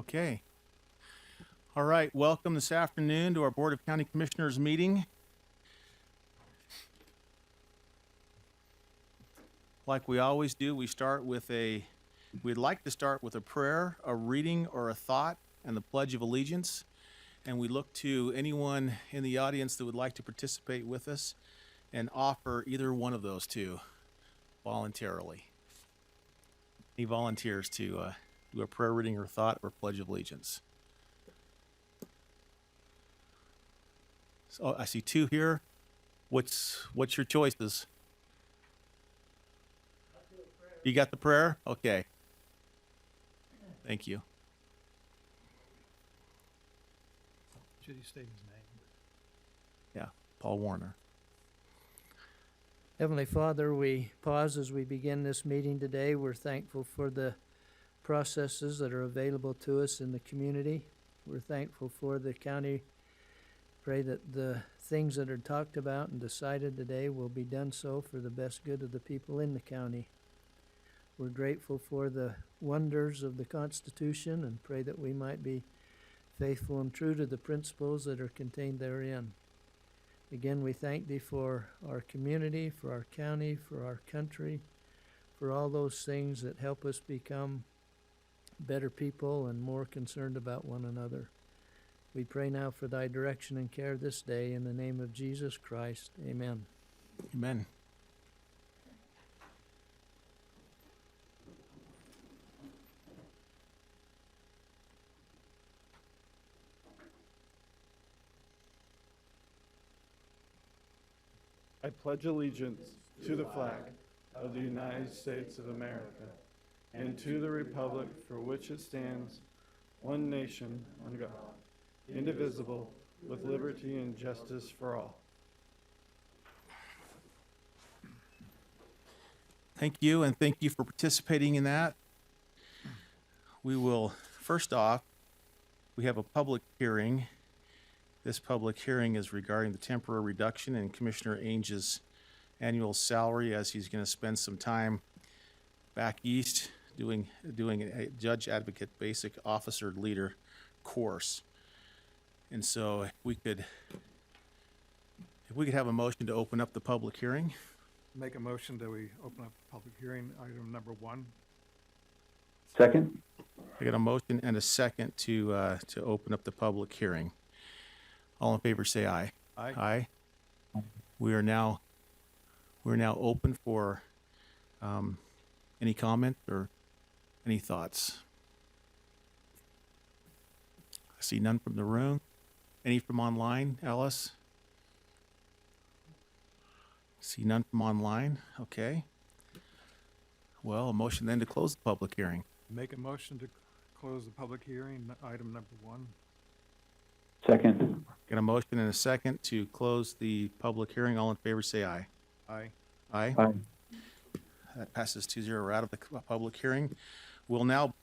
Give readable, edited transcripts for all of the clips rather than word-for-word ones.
Okay. All right, welcome this afternoon to our Board of County Commissioners meeting. Like we always do, we'd like to start with a prayer, a reading, or a thought, and the Pledge of Allegiance. And we look to anyone in the audience that would like to participate with us and offer either one of those two voluntarily. Any volunteers to do a prayer, reading, or thought, or Pledge of Allegiance? So I see two here. What's your choices? You got the prayer? Okay. Thank you. Should he state his name? Yeah, Paul Warner. Heavenly Father, we pause as we begin this meeting today. We're thankful for the processes that are available to us in the community. We're thankful for the county. Pray that the things that are talked about and decided today will be done so for the best good of the people in the county. We're grateful for the wonders of the Constitution and pray that we might be faithful and true to the principles that are contained therein. Again, we thank Thee for our community, for our county, for our country, for all those things that help us become better people and more concerned about one another. We pray now for Thy direction and care this day in the name of Jesus Christ. Amen. Amen. I pledge allegiance to the flag of the United States of America and to the republic for which it stands, one nation, under God, indivisible, with liberty and justice for all. Thank you, and thank you for participating in that. We will, first off, we have a public hearing. This public hearing is regarding the temporary reduction in Commissioner Ainge's annual salary, as he's going to spend some time back east doing a judge advocate basic officer leader course. And so if we could have a motion to open up the public hearing. Make a motion that we open up the public hearing, item number 1. Second. I got a motion and a second to open up the public hearing. All in favor, say aye. Aye. Aye. We're now open for any comment or any thoughts. I see none from the room. Any from online, Alice? See none from online. Okay. Well, a motion then to close the public hearing. Make a motion to close the public hearing, item number 1. Second. Got a motion and a second to close the public hearing. All in favor, say aye. Aye. Aye. Aye. That passes 2-0. We're out of the public hearing. We'll now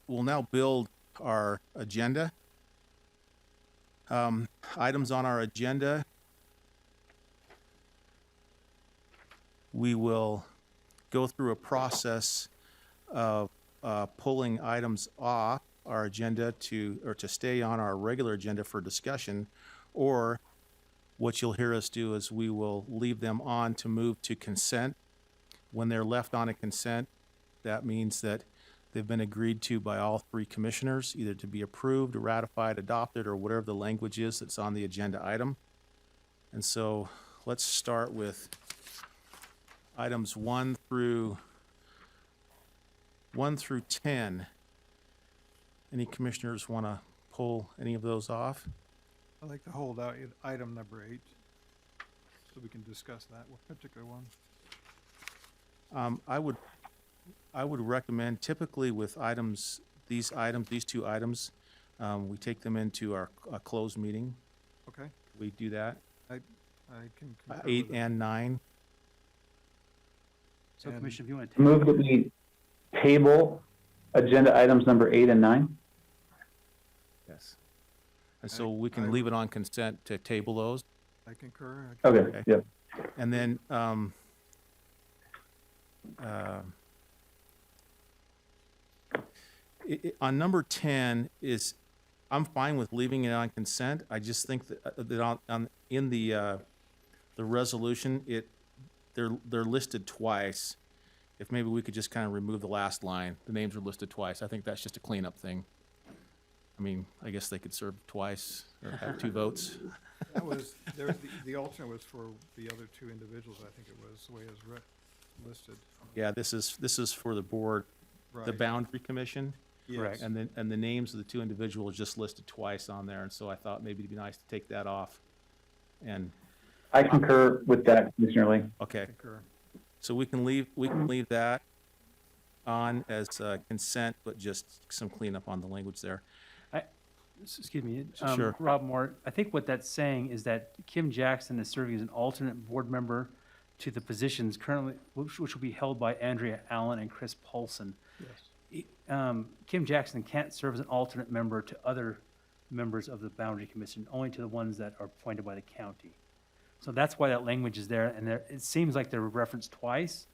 build our agenda. Items on our agenda. We will go through a process of pulling items off our agenda to stay on our regular agenda for discussion, or what you'll hear us do is we will leave them on to move to consent. When they're left on a consent, that means that they've been agreed to by all 3 commissioners, either to be approved, ratified, adopted, or whatever the language is that's on the agenda item. And so let's start with items 1 through 10. Any commissioners want to pull any of those off? I'd like to hold out item number 8 so we can discuss that particular one. I would recommend, typically with these 2 items, we take them into our closed meeting. Okay, We do that. I can concur 8 with that. and 9. So And- Commissioner, if you want to Move that we table agenda items number 8 and 9. Yes. And so we can leave it on consent to table those. I concur. Okay, yeah. And then on number 10 is I'm fine with leaving it on consent. I just think that in the resolution, they're listed twice. If maybe we could just kind of remove the last line, the names are listed twice. I think that's just a cleanup thing. I mean, I guess they could serve twice or have 2 votes. That was, the alternate was for the other 2 individuals, I think it was, the way it was listed. Yeah, this is for the board, the Right. boundary commission. Yes. And the names of the 2 individuals just listed twice on there, and so I thought maybe it'd be nice to take that off. And, I concur with that, Commissioner Lee. okay, Concur. so we can leave that on as consent, but just some cleanup on the language there. Excuse me. Sure. Rob Moore, I think what that's saying is that Kim Jackson is serving as an alternate board member to the positions currently, which will be held by Andrea Allen and Chris Paulson. Yes. Kim Jackson can't serve as an alternate member to other members of the Boundary Commission, only to the ones that are appointed by the county. So that's why that language is there, and it seems like they're referenced twice,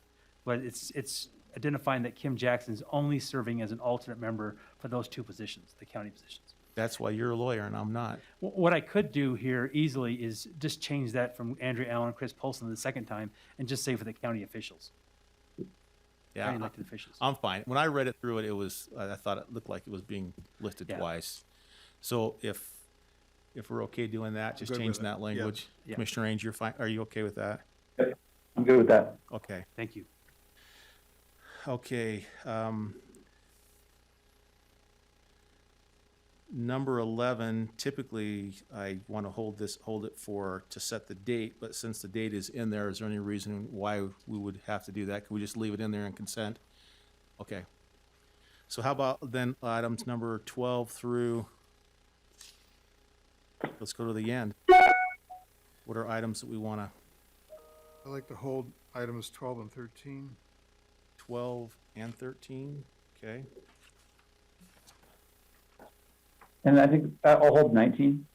but it's identifying that Kim Jackson is only serving as an alternate member for those 2 positions, the county positions. That's why you're a lawyer and I'm not. What I could do here easily is just change that from Andrea Allen and Chris Paulson the second time and just say for the county officials, county Yeah, elected officials. I'm fine. When I read it through it, I thought it looked like it was being listed Yeah. twice. So if we're okay doing that, just Good with changing it. that language. Yeah. Commissioner Ainge, you're fine, are you okay with that? I'm good with that. Okay, Thank you. okay. Number 11, typically I want to hold it to set the date, but since the date is in there, is there any reason why we would have to do that? Could we just leave it in there in consent? Okay. So how about then items number 12 through, let's go to the end. What are items that we want to, I'd like to hold items 12 and 13. 12 and 13? Okay. And I think I'll hold 19.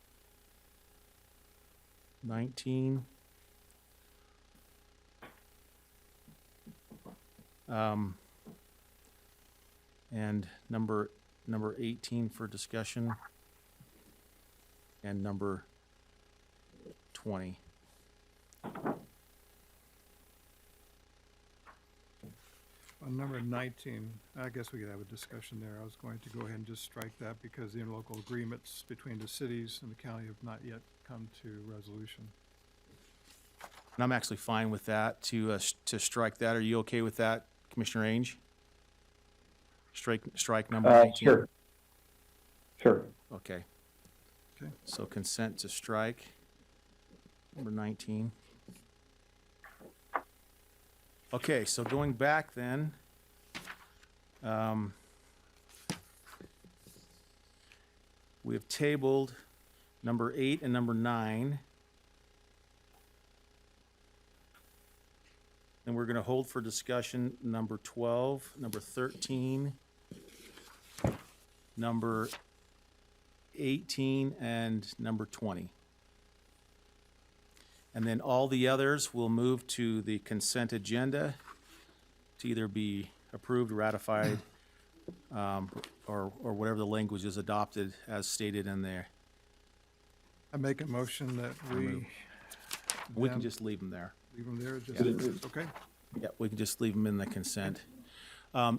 19. And number 18 for discussion. And number 20. On number 19, I guess we could have a discussion there. I was going to go ahead and just strike that because the interlocal agreements between the cities and the county have not yet come to resolution. And I'm actually fine with that, to strike that. Are you okay with that, Commissioner Ainge? Strike number 19? Sure. Sure. Okay. Okay. So consent to strike number 19. Okay, so going back then, we have tabled number 8 and number 9. And we're going to hold for discussion number 12, number 13, number 18, and number 20. And then all the others will move to the consent agenda to either be approved, ratified, or whatever the language is adopted as stated in there. I make a motion that we. We can them- just leave them there. Leave them there, just, okay? Yeah, we can just leave them in the consent.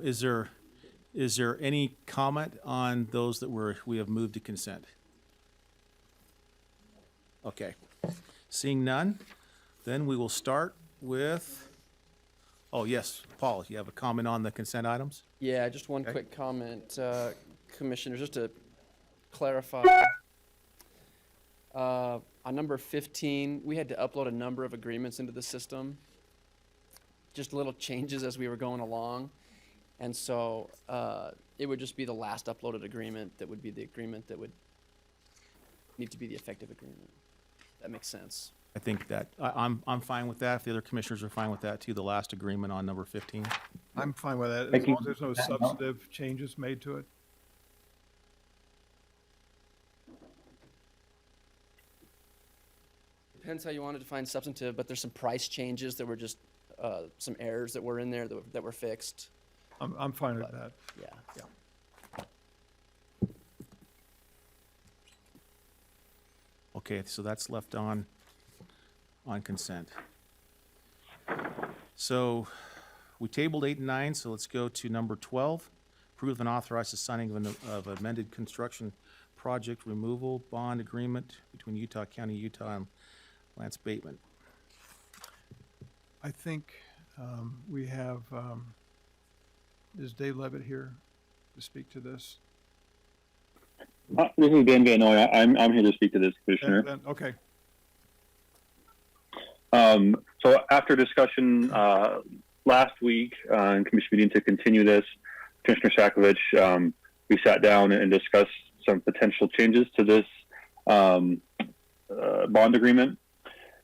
Is there any comment on those that we have moved to consent? Okay. Seeing none, then we will start with, oh, yes, Paul, you have a comment on the consent items? Yeah, just one Okay. quick comment, Commissioners, just to clarify. On number 15, we had to upload a number of agreements into the system. Just little changes as we were going along. And so it would just be the last uploaded agreement that would be the agreement that would need to be the effective agreement. That makes sense. I think that, I'm fine with that. If the other commissioners are fine with that too, the last agreement on number 15. I'm fine with that, as Thank you. long as there's no substantive changes made to it. Depends how you want to define substantive, but there's some price changes that were just, some errors that were in there that were fixed. I'm fine with that. Yeah. Okay, so that's left on consent. So we tabled 8 and 9, so let's go to number 12. Approve and authorize the signing of amended construction project removal bond agreement between Utah County, Utah, and Lance Bateman. I think we have, is Dave Levitt here to speak to this? This is Ben Van Noy. I'm here to speak to this, Commissioner. Okay. So after discussion last week in commission meeting to continue this, Commissioner Sakovich, we sat down and discussed some potential changes to this bond agreement.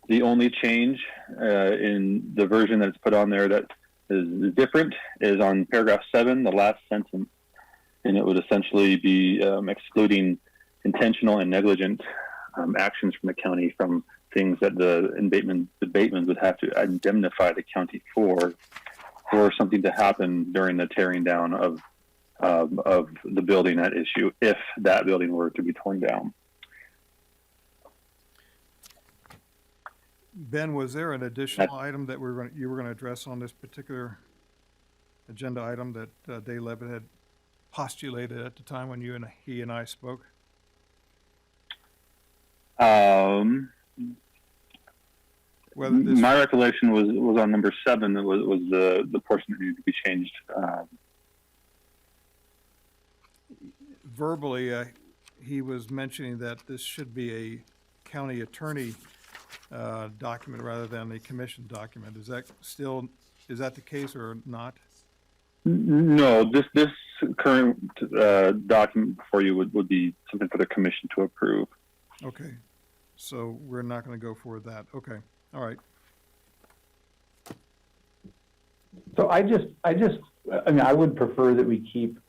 The only change in the version that's put on there that is different is on paragraph 7, the last sentence, and it would essentially be excluding intentional and negligent actions from the county from things that the Batemans would have to indemnify the county for something to happen during the tearing down of the building at issue, if that building were to be torn down. Ben, was there an additional item that you were going to address on this particular agenda item that Dave Levitt had postulated at the time when he and I spoke? My recollection was on number 7. That was the portion that needed to be changed. Verbally, he was mentioning that this should be a county attorney document rather than a commission document. Is that the case or not? No, this current document before you would be something for the commission to approve. Okay, so we're not going to go for that. Okay, all right. So I mean, I would prefer that we keep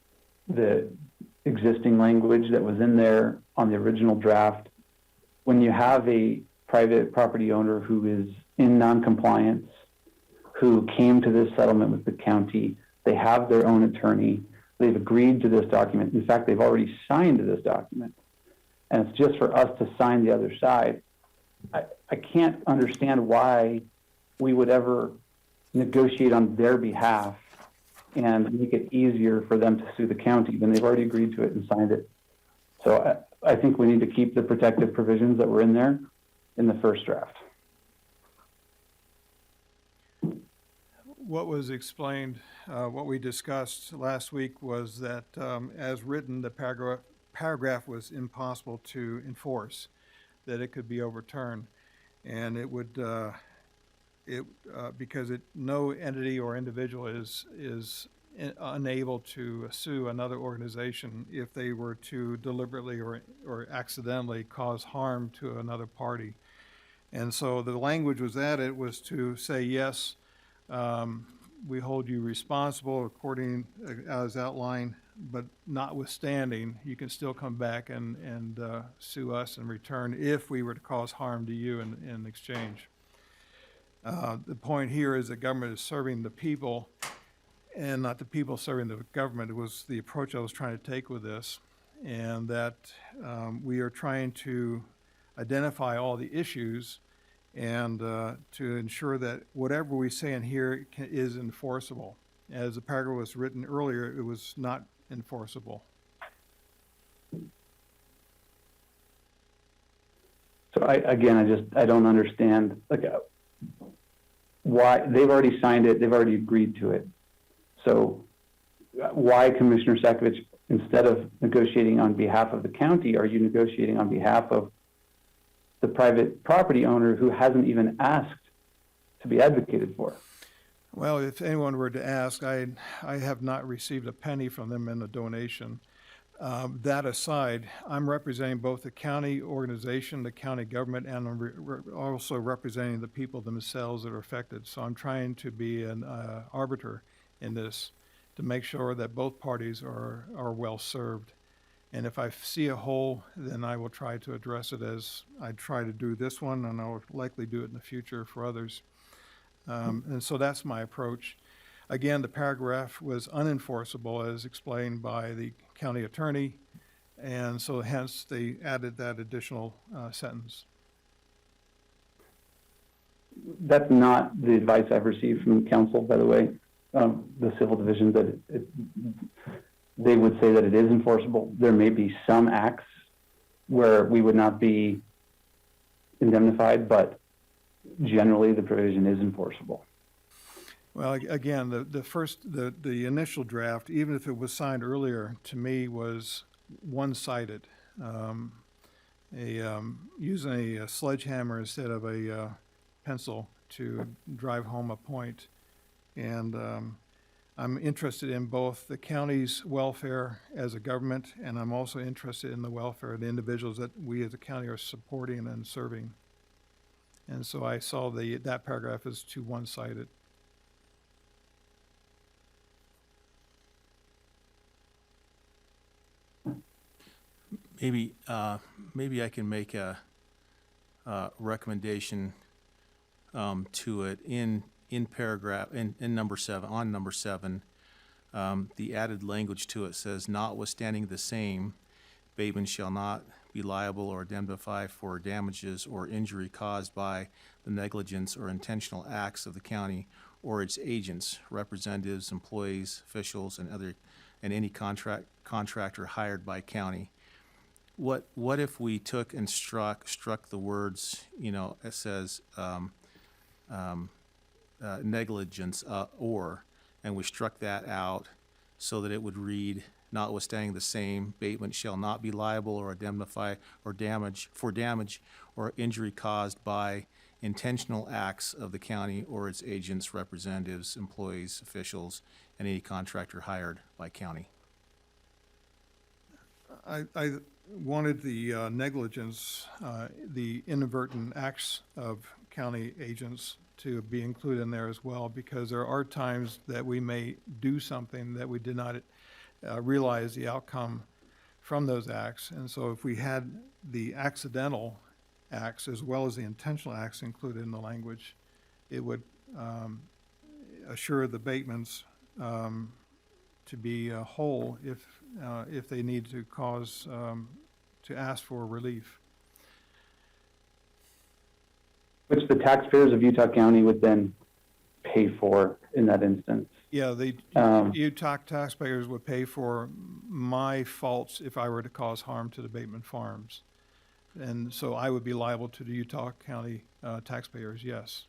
the existing language that was in there on the original draft. When you have a private property owner who is in non-compliance, who came to this settlement with the county, they have their own attorney, they've agreed to this document. In fact, they've already signed this document. And it's just for us to sign the other side. I can't understand why we would ever negotiate on their behalf and make it easier for them to sue the county when they've already agreed to it and signed it. So I think we need to keep the protective provisions that were in there in the first draft. What was explained, what we discussed last week was that as written, the paragraph was impossible to enforce, that it could be overturned. And it would, because no entity or individual is unable to sue another organization if they were to deliberately or accidentally cause harm to another party. And so the language was added was to say, yes, we hold you responsible according as outlined, but notwithstanding, you can still come back and sue us in return if we were to cause harm to you in exchange. The point here is that government is serving the people and not the people serving the government. It was the approach I was trying to take with this, and that we are trying to identify all the issues and to ensure that whatever we say in here is enforceable. As the paragraph was written earlier, it was not enforceable. So I don't understand, like, why they've already signed it, they've already agreed to it. So why, Commissioner Sakovich, instead of negotiating on behalf of the county, are you negotiating on behalf of the private property owner who hasn't even asked to be advocated for? Well, if anyone were to ask, I have not received a penny from them in a donation. That aside, I'm representing both the county organization, the county government, and I'm also representing the people themselves that are affected. So I'm trying to be an arbiter in this to make sure that both parties are well served. And if I see a hole, then I will try to address it as I try to do this one, and I'll likely do it in the future for others. And so that's my approach. Again, the paragraph was unenforceable as explained by the county attorney, And so hence they added that additional sentence. That's not the advice I've received from council, by the way. The civil division, that they would say that it is enforceable. There may be some acts where we would not be indemnified, but generally the provision is enforceable. Well, again, the initial draft, even if it was signed earlier, to me was one-sided. Using a sledgehammer instead of a pencil to drive home a point. And I'm interested in both the county's welfare as a government, and I'm also interested in the welfare of the individuals that we as a county are supporting and serving. And so I saw that paragraph as too one-sided. Maybe I can make a recommendation to it in paragraph, in number 7, on number 7. The added language to it says, notwithstanding the same, Bateman shall not be liable or indemnify for damages or injury caused by the negligence or intentional acts of the county or its agents, representatives, employees, officials, and any contractor hired by county. What if we took and struck the words, it says negligence and we struck that out so that it would read, notwithstanding the same, Bateman shall not be liable or indemnify or damage or injury caused by intentional acts of the county or its agents, representatives, employees, officials, and any contractor hired by county. I wanted the negligence, the inadvertent acts of county agents to be included in there as well, because there are times that we may do something that we did not realize the outcome from those acts. And so if we had the accidental acts as well as the intentional acts included in the language, it would assure the Batemans to be whole if they need to to ask for relief. Which the taxpayers of Utah County would then pay for in that instance. Yeah, the Utah taxpayers would pay for my faults if I were to cause harm to the Bateman farms. And so I would be liable to the Utah County taxpayers, yes.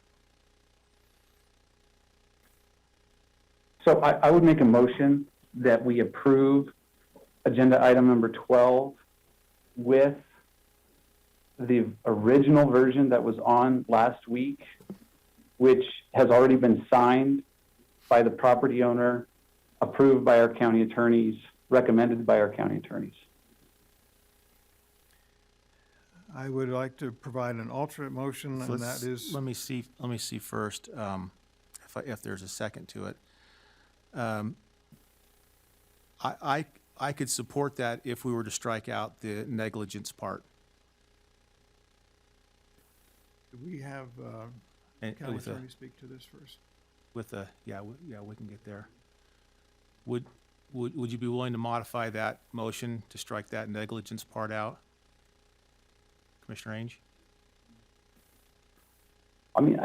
So I would make a motion that we approve agenda item number 12 with the original version that was on last week, which has already been signed by the property owner, approved by our county attorneys, recommended by our county attorneys. I would like to provide an alternate motion, and that is... Let me see first if there's a second to it. I could support that if we were to strike out the negligence part. Do we have And county with a- attorney speak to this first? With the, we can get there. Would you be willing to modify that motion to strike that negligence part out? Commissioner Ainge? I mean,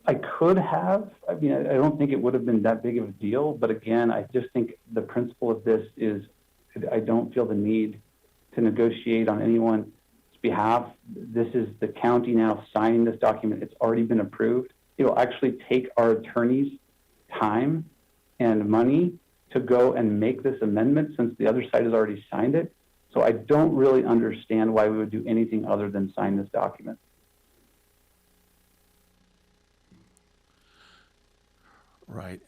I could have. I mean, I don't think it would have been that big of a deal. But again, I just think the principle of this is I don't feel the need to negotiate on anyone's behalf. This is the county now signing this document. It's already been approved. It will actually take our attorneys time and money to go and make this amendment since the other side has already signed it. So I don't really understand why we would do anything other than sign this document. Right.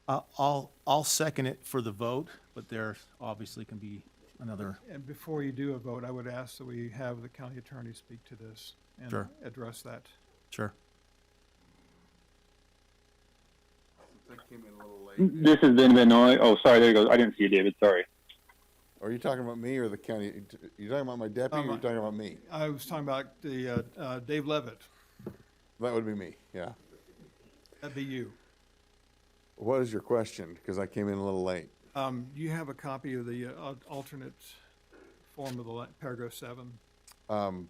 I'll second it for the vote, but there obviously can be another. And before you do a vote, I would ask that we have the county attorney speak to this and Sure. address that. Sure. That came in a little late. This is Ben Benoit. Oh, sorry, there you go. I didn't see you, David. Sorry. Are you talking about me or the county? You talking about my deputy or you talking about me? I was talking about the Dave Levitt. That would be me, yeah. That'd be you. What is your question? Because I came in a little late. You have a copy of the alternate form of the paragraph 7? I'm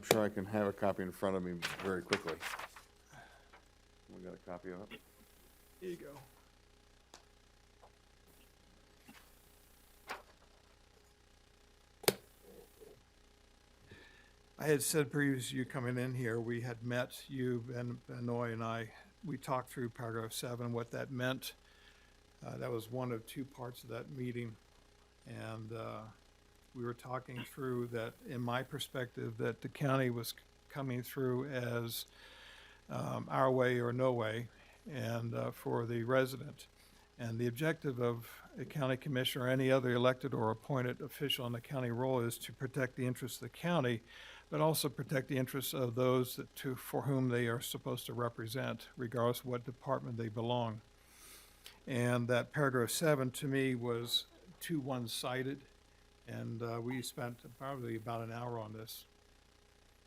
sure I can have a copy in front of me very quickly. We got a copy of it? Here you go. I had said previous to you coming in here, we had met, you, Benoit, and I, we talked through paragraph 7, what that meant. That was one of 2 parts of that meeting. And we were talking through that, in my perspective, that the county was coming through as our way or no way, and for the resident. And the objective of a county commissioner or any other elected or appointed official in the county role is to protect the interests of the county, but also protect the interests of those for whom they are supposed to represent, regardless of what department they belong. And that paragraph 7 to me was too one-sided, and we spent probably about an hour on this,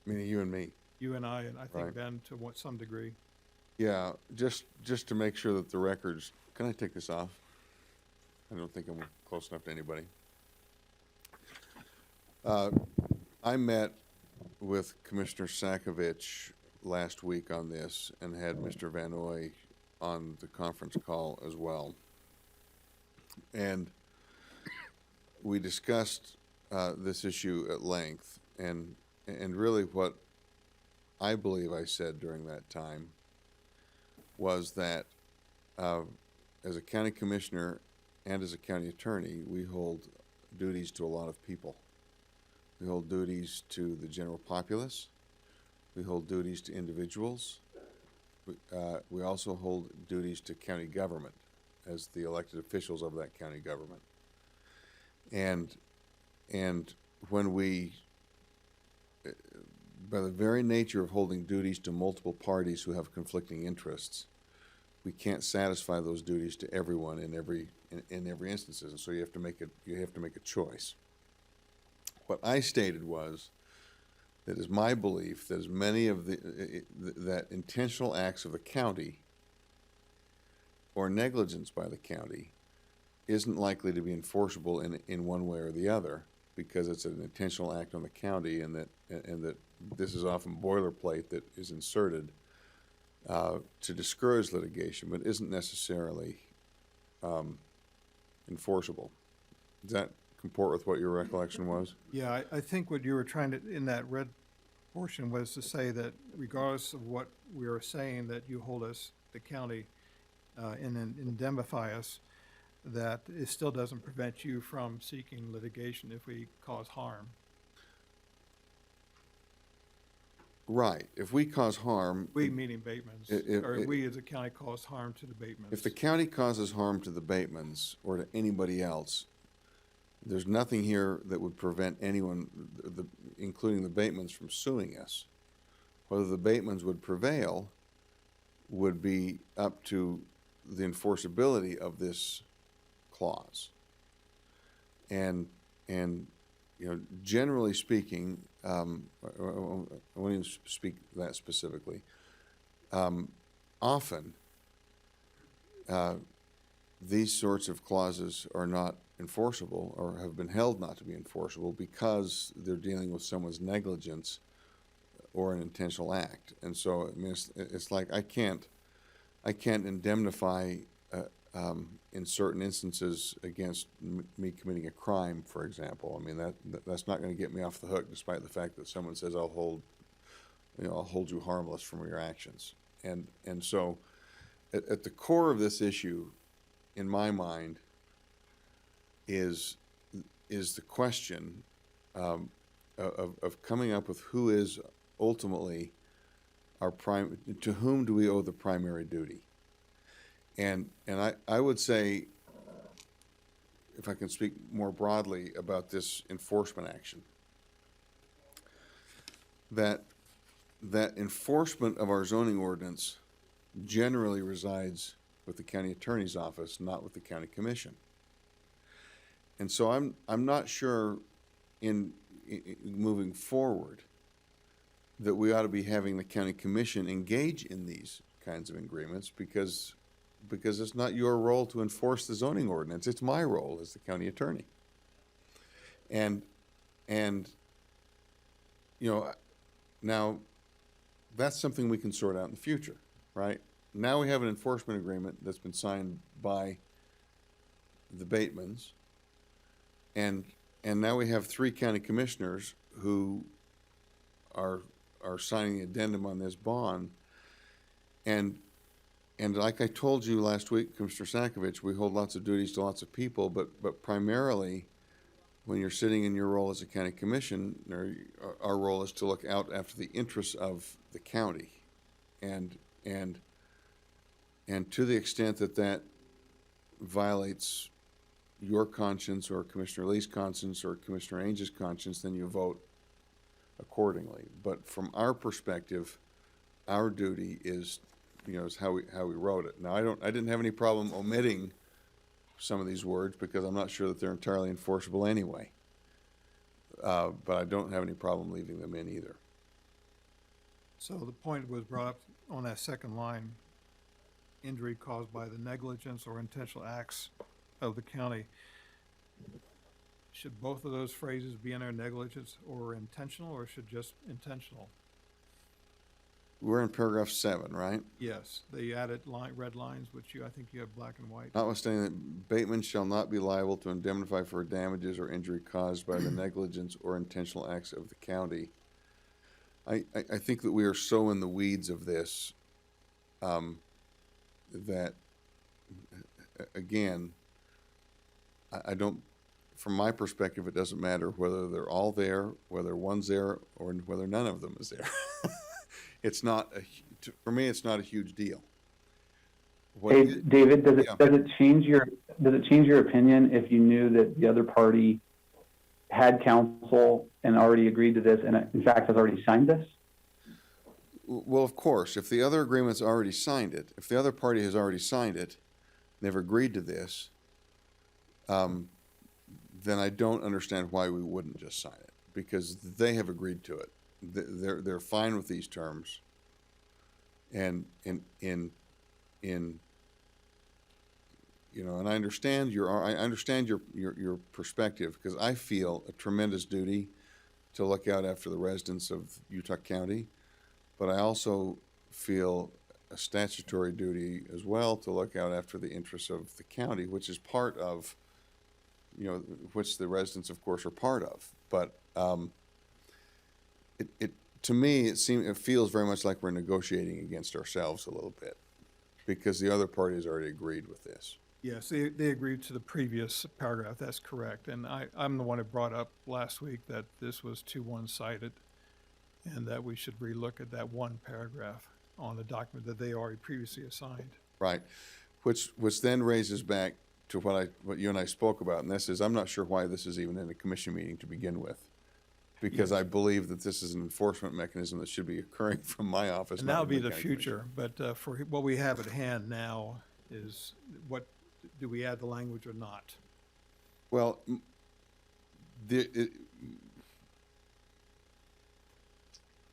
Meaning you and me. you and I think Right. Ben to some degree. Yeah, just to make sure that the records, can I take this off? I don't think I'm close enough to anybody. I met with Commissioner Sakovich last week on this and had Mr. Vanoy on the conference call as well. And we discussed this issue at length, and really what I believe I said during that time was that as a county commissioner and as a county attorney, we hold duties to a lot of people. We hold duties to the general populace. We hold duties to individuals. We also hold duties to county government as the elected officials of that county government. And when we, by the very nature of holding duties to multiple parties who have conflicting interests, we can't satisfy those duties to everyone in every instances, and so you have to make a choice. What I stated was that it's my belief that as many of that intentional acts of the county or negligence by the county isn't likely to be enforceable in one way or the other, because it's an intentional act on the county, and that this is often boilerplate that is inserted to discourage litigation, but isn't necessarily enforceable. Does that comport with what your recollection was? Yeah, I think what you were trying to, in that red portion, was to say that regardless of what we are saying, that you hold us, the county, and indemnify us, that it still doesn't prevent you from seeking litigation if we cause harm. Right. If we cause harm, We, meaning Bateman's, or we as a county cause harm to the Bateman's. if the county causes harm to the Batemans or to anybody else, there's nothing here that would prevent anyone, including the Batemans, from suing us. Whether the Batemans would prevail would be up to the enforceability of this clause. And generally speaking, I won't even speak that specifically. Often, these sorts of clauses are not enforceable, or have been held not to be enforceable, because they're dealing with someone's negligence or an intentional act. And so, I mean, it's like I can't indemnify in certain instances against me committing a crime, for example. I mean, that's not going to get me off the hook, despite the fact that someone says I'll hold you harmless from your actions. And so, at the core of this issue, in my mind, is the question of coming up with who is ultimately to whom do we owe the primary duty. And I would say, if I can speak more broadly about this enforcement action, that enforcement of our zoning ordinance generally resides with the county attorney's office, not with the county commission. And so I'm not sure in moving forward that we ought to be having the county commission engage in these kinds of agreements, because because it's not your role to enforce the zoning ordinance. It's my role as the county attorney. And, you know, now, that's something we can sort out in the future, right? Now we have an enforcement agreement that's been signed by the Batemans. And now we have 3 county commissioners who are signing the addendum on this bond. And like I told you last week, Commissioner Sakovich, we hold lots of duties to lots of people, but primarily, when you're sitting in your role as a county commissioner, our role is to look out after the interests of the county. And to the extent that that violates your conscience or Commissioner Lee's conscience or Commissioner Ainge's conscience, then you vote accordingly. But from our perspective, our duty is, you know, is how we wrote it. Now, I didn't have any problem omitting some of these words because I'm not sure that they're entirely enforceable anyway. But I don't have any problem leaving them in either. So the point was brought up on that second line, injury caused by the negligence or intentional acts of the county. Should both of those phrases be in there, negligence or intentional, or should just intentional? We're in paragraph 7, right? Yes, they added red lines, which I think you have black and white. Notwithstanding that Bateman shall not be liable to indemnify for damages or injury caused by the negligence or intentional acts of the county. I think that we are so in the weeds of this that, again, I don't, from my perspective, it doesn't matter whether they're all there, whether one's there, or whether none of them is there. It's not, for me, it's not a huge deal. Hey, David, does Yeah. it change your opinion if you knew that the other party had counsel and already agreed to this and in fact has already signed this? Well, of course, if the other agreement's already signed it, if the other party has already signed it, they've agreed to this, then I don't understand why we wouldn't just sign it, because they have agreed to it. They're fine with these terms. And you know, and I understand your perspective, because I feel a tremendous duty to look out after the residents of Utah County, but I also feel a statutory duty as well to look out after the interests of the county, which is part of, you know, which the residents, of course, are part of. But to me, it feels very much like we're negotiating against ourselves a little bit, because the other party has already agreed with this. Yes, they agreed to the previous paragraph, that's correct. And I'm the one who brought up last week that this was too one-sided and that we should relook at that one paragraph on the document that they already previously assigned. Right, which then raises back to what you and I spoke about, and this is, I'm not sure why this is even in a commission meeting to begin with, because I believe that this is an enforcement mechanism that should be occurring from my office. And not that'll from be the county commission. future, but for what we have at hand now is what, do we add the language or not? Well,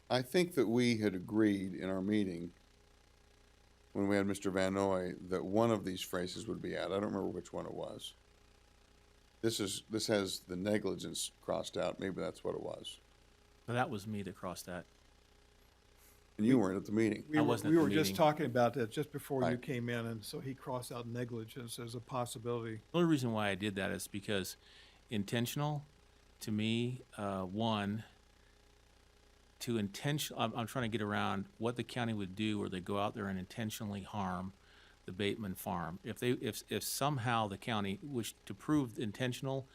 I think that we had agreed in our meeting when we had Mr. Van Noy that one of these phrases would be added. I don't remember which one it was. This has the negligence crossed out. Maybe that's what it was. But that was me that crossed that. And you weren't at the meeting. I wasn't at We the were just meeting. talking about that just before you Right. came in, and so he crossed out negligence as a possibility. The only reason why I did that is because intentional, to me, one, I'm trying to get around what the county would do where they go out there and intentionally harm the Bateman farm. If somehow the county wished to prove intentional,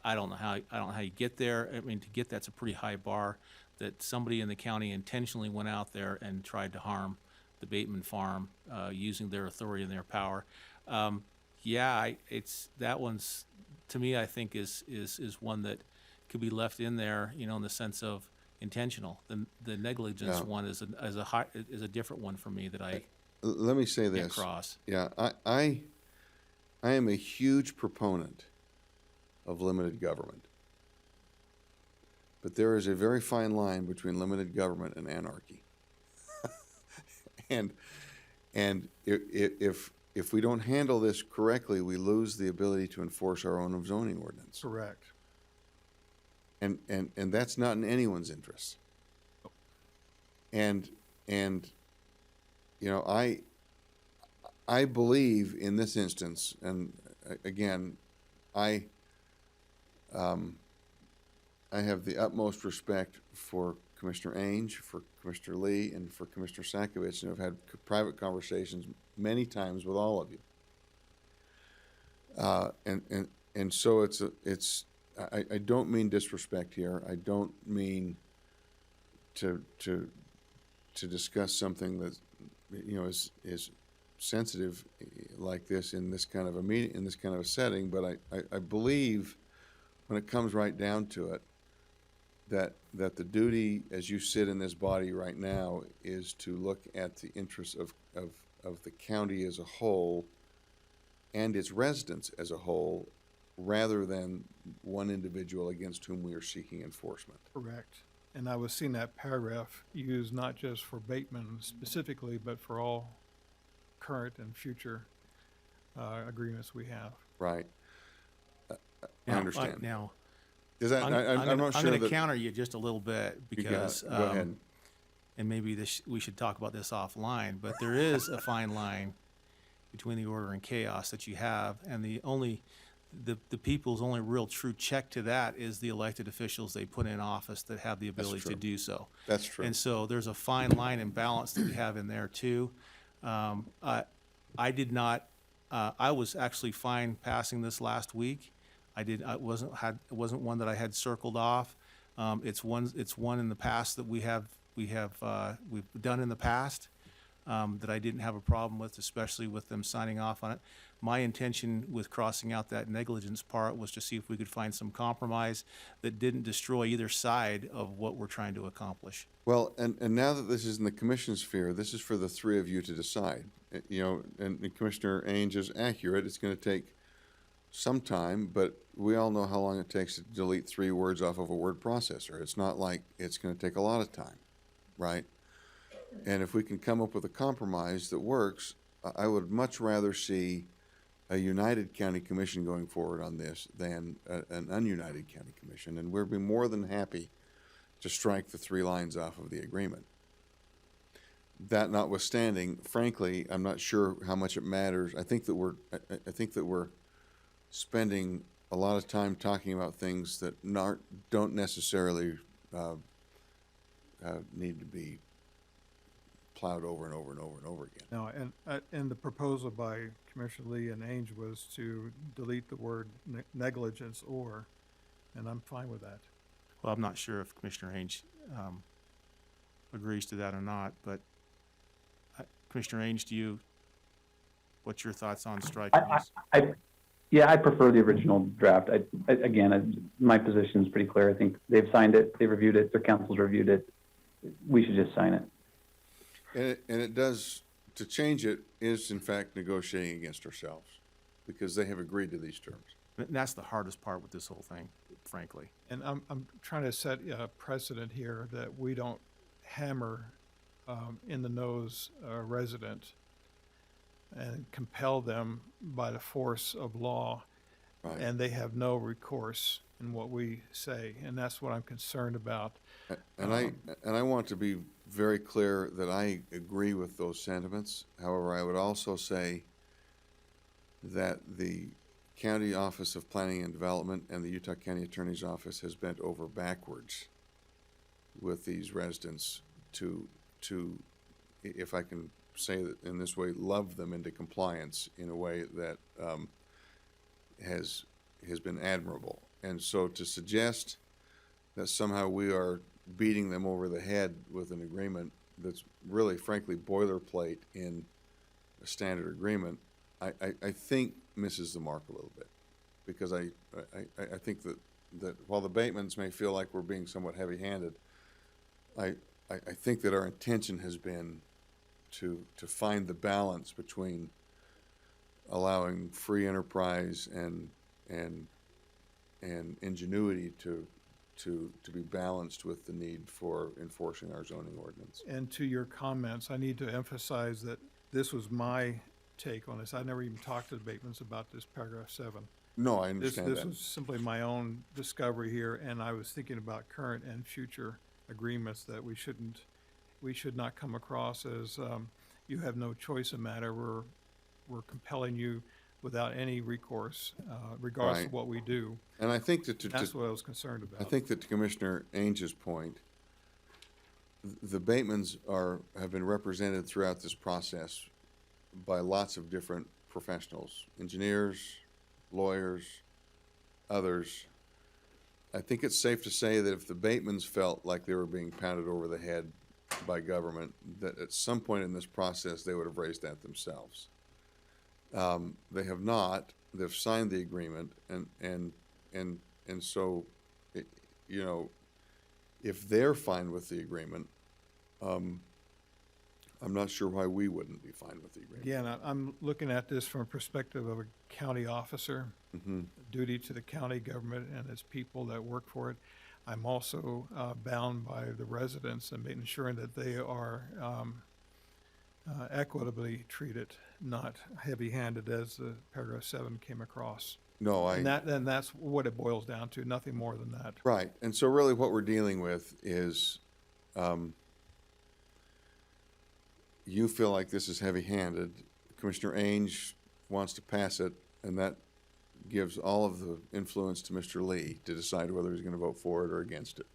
I don't know how you get there. I mean, to get that's a pretty high bar, that somebody in the county intentionally went out there and tried to harm the Bateman farm, using their authority and their power. That one's, to me, I think is one that could be left in there, you know, in the sense of intentional. The negligence Yeah. one is a different one for me that I Let me say can't this. cross. Yeah, I am a huge proponent of limited government. But there is a very fine line between limited government and anarchy. and if if we don't handle this correctly, we lose the ability to enforce our own zoning ordinance. Correct. And that's not in anyone's interest. And, you know, I believe in this instance, and again, I have the utmost respect for Commissioner Ainge, for Commissioner Lee, and for Commissioner Sakovich, and I've had private conversations many times with all of you. And so I don't mean disrespect here. I don't mean to discuss something that, you know, is sensitive like this in this kind of a meeting, in this kind of a setting, but I believe when it comes right down to it, that the duty, as you sit in this body right now, is to look at the interests of the county as a whole and its residents as a whole, rather than one individual against whom we are seeking enforcement. Correct. And I was seeing that paragraph used not just for Bateman specifically, but for all current and future agreements we have. Right. I Now, understand. Now, Is that, I'm not I'm sure gonna that. counter you just a little bit You got because, it. Go ahead. and maybe we should talk about this offline, but there is a fine line between the order and chaos that you have, and the people's only real true check to that is the elected officials they put in office that have the ability to true. do so. That's true. And so there's a fine line and balance that we have in there too. I did not, I was actually fine passing this last week. It wasn't one that I had circled off. It's one in the past that we've done in the past, that I didn't have a problem with, especially with them signing off on it. My intention with crossing out that negligence part was to see if we could find some compromise that didn't destroy either side of what we're trying to accomplish. Well, and now that this is in the commission's sphere, this is for the three of you to decide. You know, and Commissioner Ainge is accurate. It's going to take some time, but we all know how long it takes to delete 3 words off of a word processor. It's not like it's going to take a lot of time, right? And if we can come up with a compromise that works, I would much rather see a united county commission going forward on this than an ununited county commission. And we'd be more than happy to strike the 3 lines off of the agreement. That notwithstanding, frankly, I'm not sure how much it matters. I think that we're spending a lot of time talking about things that don't necessarily need to be plowed over and over and over and over again. No, and the proposal by Commissioner Lee and Ainge was to delete the word negligence and I'm fine with that. Well, I'm not sure if Commissioner Ainge agrees to that or not, but Commissioner Ainge, what's your thoughts on striking this? Yeah, I prefer the original draft. My position is pretty clear. I think they've signed it, they've reviewed it, their council's reviewed it. We should just sign it. And it does, to change it is in fact negotiating against ourselves because they have agreed to these terms. And that's the hardest part with this whole thing, frankly. And I'm trying to set a precedent here that we don't hammer in the nose resident and compel them by the force of law, Right. and they have no recourse in what we say, and that's what I'm concerned about. And I want to be very clear that I agree with those sentiments. However, I would also say that the County Office of Planning and Development and the Utah County Attorney's Office has bent over backwards with these residents to, if I can say that in this way, love them into compliance in a way that has been admirable. And so to suggest that somehow we are beating them over the head with an agreement that's really, frankly, boilerplate in a standard agreement, I think misses the mark a little bit. Because I think that while the Batemans may feel like we're being somewhat heavy-handed, I think that our intention has been to find the balance between allowing free enterprise and ingenuity to be balanced with the need for enforcing our zoning ordinance. And to your comments, I need to emphasize that this was my take on this. I never even talked to the Batemans about this paragraph 7. No, I This, understand this that. was simply my own discovery here, and I was thinking about current and future agreements that we should not come across as, you have no choice in matter. We're compelling you without any recourse, regardless Right. of what we do. And I think that That's what I was concerned about. I think that to Commissioner Ainge's point, the Batemans have been represented throughout this process by lots of different professionals, engineers, lawyers, others. I think it's safe to say that if the Batemans felt like they were being pounded over the head by government, that at some point in this process, they would have raised that themselves. They have not. They've signed the agreement, and so, you know, if they're fine with the agreement, I'm not sure why we wouldn't be fine with the agreement. Again, I'm looking at this from a perspective of a county officer, Mhm. duty to the county government and its people that work for it. I'm also bound by the residents and making sure that they are equitably treated, not heavy-handed as the paragraph 7 came across. No, And that's what it boils down to, nothing more than that. right. And so really what we're dealing with is, you feel like this is heavy-handed. Commissioner Ainge wants to pass it, and that gives all of the influence to Mr. Lee to decide whether he's gonna vote for it or against it.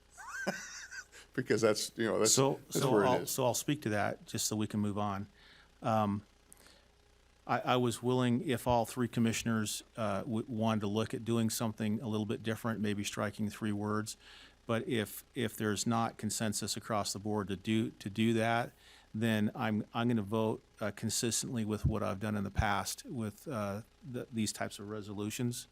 Because that's, you know, that's where it is. So I'll speak to that, just so we can move on. I was willing, if all 3 commissioners wanted to look at doing something a little bit different, maybe striking 3 words. But if there's not consensus across the board to do that, then I'm going to vote consistently with what I've done in the past with these types of resolutions,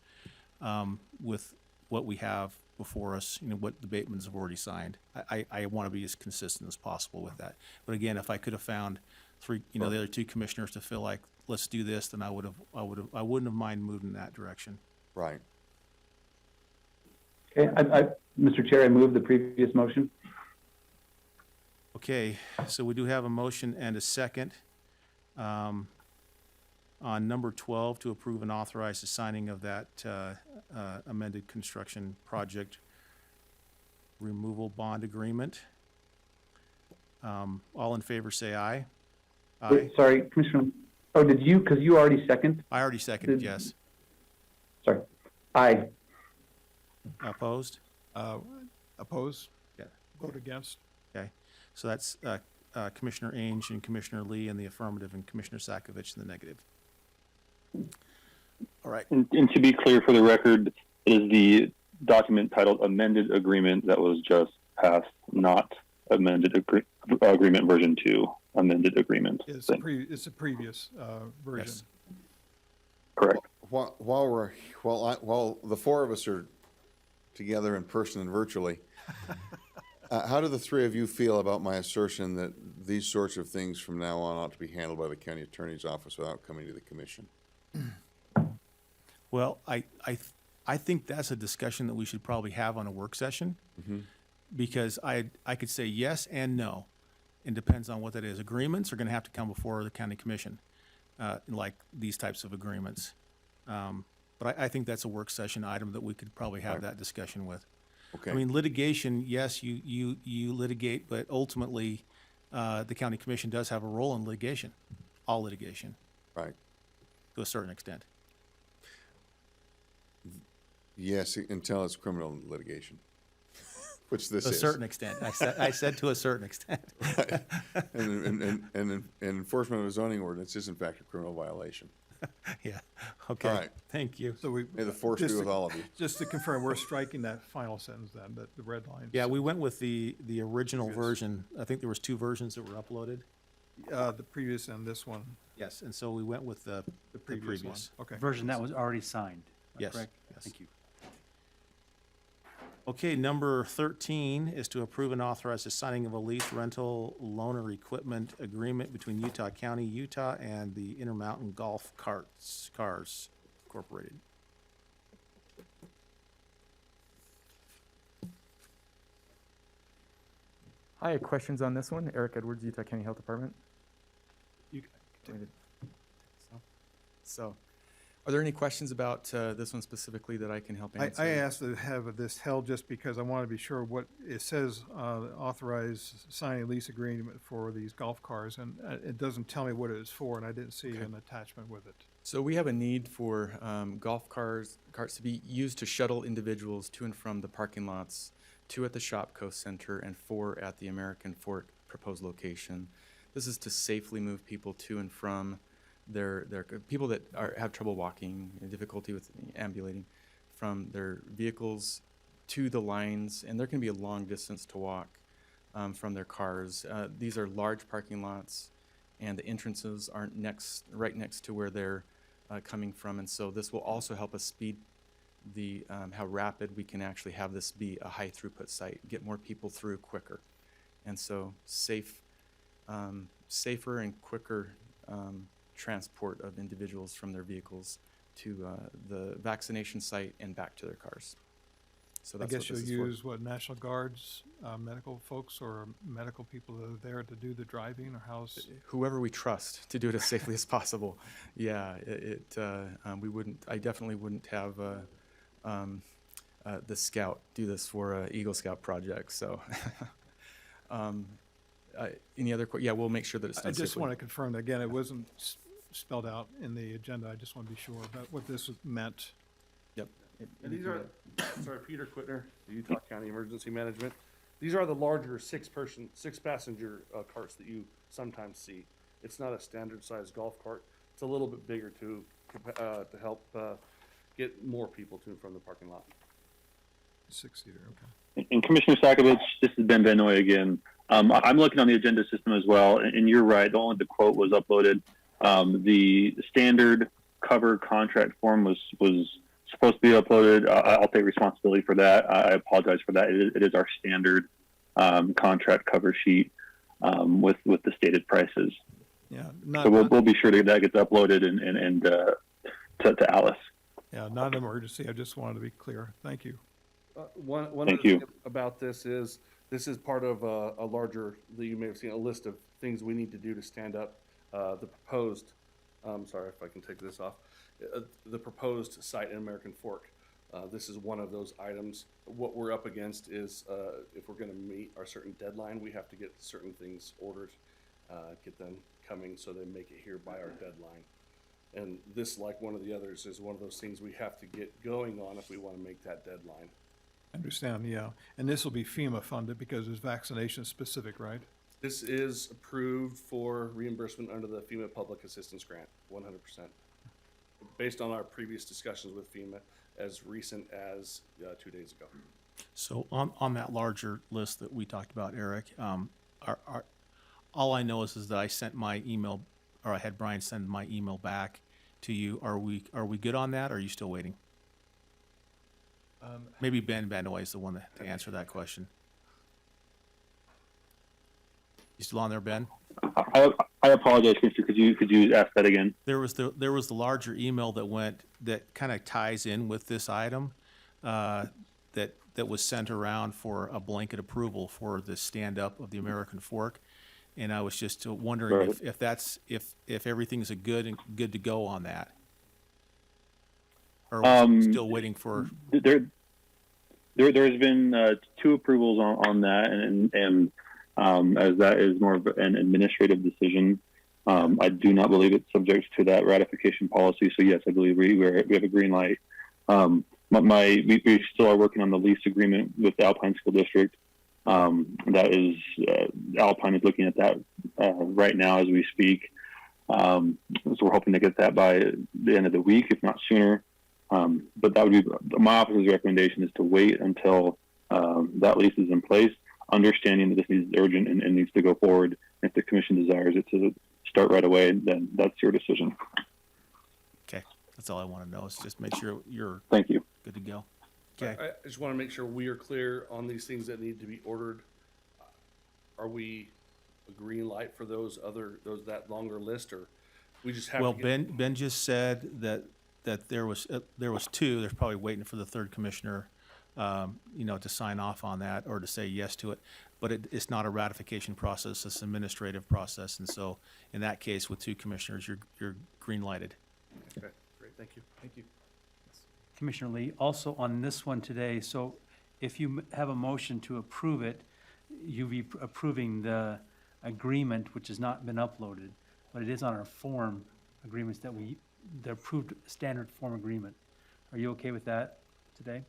with what we have before us, you know, what the Batemans have already signed. I want to be as consistent as possible with that. But again, if I could have found 3, you know, the other 2 commissioners to feel like, let's do this, then I wouldn't have mind moving in that direction. Right. Okay, Mr. Chair, I move the previous motion. Okay, so we do have a motion and a second on number 12 to approve and authorize the signing of that amended construction project removal bond agreement. All in favor, say aye. Aye. Wait, sorry, Commissioner, oh, did you, because you already second? I already seconded, yes. Sorry. Aye. Opposed? Oppose? Yeah. Vote against? Okay, so that's Commissioner Ainge and Commissioner Lee in the affirmative and Commissioner Sakovic in the negative. All right. And to be clear for the record, it is the document titled Amended Agreement that was just passed, not Amended Agreement version 2, Amended Agreement. It's a previous version. Yes. Correct. While the 4 of us are together in person and virtually, how do the 3 of you feel about my assertion that these sorts of things from now on ought to be handled by the county attorney's office without coming to the commission? Well, I think that's a discussion that we should probably have on a work session. Because I could say yes and no. It depends on what that is. Agreements are going to have to come before the county commission, like these types of agreements. But I think that's a work session item that we could probably have that discussion with. Okay. I mean, litigation, yes, you litigate, but ultimately, the county commission does have a role in litigation, all litigation, Right. to a certain extent. Yes, until it's criminal litigation, which this To a is. certain extent. I said to a certain extent. Right. And enforcement of a zoning ordinance is in fact a criminal violation. Yeah, okay. All right. Thank you. So we, May the force be Just with to- all of you. just to confirm, we're striking that final sentence then, the red line. Yeah, we went with the original Previous. version. I think there was 2 versions that were uploaded. The previous and this one, Yes, and so we went with the previous one. Okay. Version that was already signed. Is that Yes, correct? yes. Thank you. Okay, number 13 is to approve and authorize the signing of a lease rental loaner equipment agreement between Utah County, Utah, and the Intermountain Golf Cars Incorporated. I had questions on this one. Eric Edwards, Utah County Health Department. You- Want me to- So, are there any questions about this one specifically that I can help answer? I asked to have this held just because I want to be sure what, it says, authorize signing a lease agreement for these golf cars, and it doesn't tell me what it is for, and I didn't see an attachment with it. So we have a need for golf carts to be used to shuttle individuals to and from the parking lots, 2 at the Shopco Center and 4 at the American Fork proposed location. This is to safely move people to and from their people that have trouble walking, difficulty with ambulating, from their vehicles to the lines, and there can be a long distance to walk from their cars. These are large parking lots, and the entrances aren't right next to where they're coming from, and so this will also help us speed the how rapid we can actually have this be a high throughput site, get more people through quicker, and so safer and quicker transport of individuals from their vehicles to the vaccination site and back to their cars. So I that's guess what you'll this is for. use, what, National Guards, medical folks, or medical people that are there to do the driving, or how's? Whoever we trust to do it as safely as possible. Yeah, we wouldn't. I definitely wouldn't have the Scout do this for a Eagle Scout project. So, any other? Yeah, we'll make sure that it's done I just safely. want to confirm that, again, it wasn't spelled out in the agenda. I just want to be sure about what this meant. Yep. And these are, sorry, Peter Quittner, the Utah County Emergency Management. These are the larger six-passenger carts that you sometimes see. It's not a standard-sized golf cart. It's a little bit bigger to help get more people to and from the parking lot. 6-seater, okay. And Commissioner Sakovic, this is Ben Vanoy again. I'm looking on the agenda system as well, and you're right. Only the quote was uploaded. The standard cover contract form was supposed to be uploaded. I'll take responsibility for that. I apologize for that. It is our standard contract cover sheet with the stated prices. Yeah, So we'll be sure that gets uploaded and to Alice. yeah, not an emergency. I just wanted to be clear. Thank you. One Thank other you. thing about this is part of a larger, that you may have seen, a list of things we need to do to stand up the proposed, sorry if I can take this off, the proposed site in American Fork. This is one of those items. What we're up against is if we're going to meet our certain deadline, we have to get certain things ordered, get them coming so they make it here by our deadline. And this, like one of the others, is one of those things we have to get going on if we want to make that deadline. I understand, yeah. And this will be FEMA funded because it's vaccination specific, right? This is approved for reimbursement under the FEMA Public Assistance Grant, 100%. Based on our previous discussions with FEMA as recent as 2 days ago. So on that larger list that we talked about, Eric, all I know is that I sent my email, or I had Brian send my email back to you. Are we good on that, or are you still waiting? Maybe Ben Vanoy is the one to answer that question. You still on there, Ben? I apologize, Commissioner. Could you ask that again? There was the larger email that kind of ties in with this item that was sent around for a blanket approval for the stand up of the American Fork, and I was just wondering if everything's good to go on that, or are we still waiting for? There's been 2 approvals on that, and as that is more of an administrative decision, I do not believe it's subject to that ratification policy. So yes, I believe we have a green light. We still are working on the lease agreement with the Alpine School District. That is, Alpine is looking at that right now as we speak. So we're hoping to get that by the end of the week, if not sooner. But that would be my office's recommendation, is to wait until that lease is in place, understanding that this is urgent and needs to go forward. If the commission desires it to start right away, then that's your decision. Okay, that's all I want to know, is just make sure you're Thank you. good to go. Okay. I just want to make sure we are clear on these things that need to be ordered. Are we a green light for that longer list, or we just have Well, to get? Ben just said that there was 2. They're probably waiting for the third commissioner, to sign off on that or to say yes to it. But it's not a ratification process; it's an administrative process. And so, in that case, with 2 commissioners, you're green lighted. Okay. Thank you. Thank you. Commissioner Lee, also on this one today, so if you have a motion to approve it, you'll be approving the agreement, which has not been uploaded, but it is on our form agreements the approved standard form agreement. Are you okay with that today?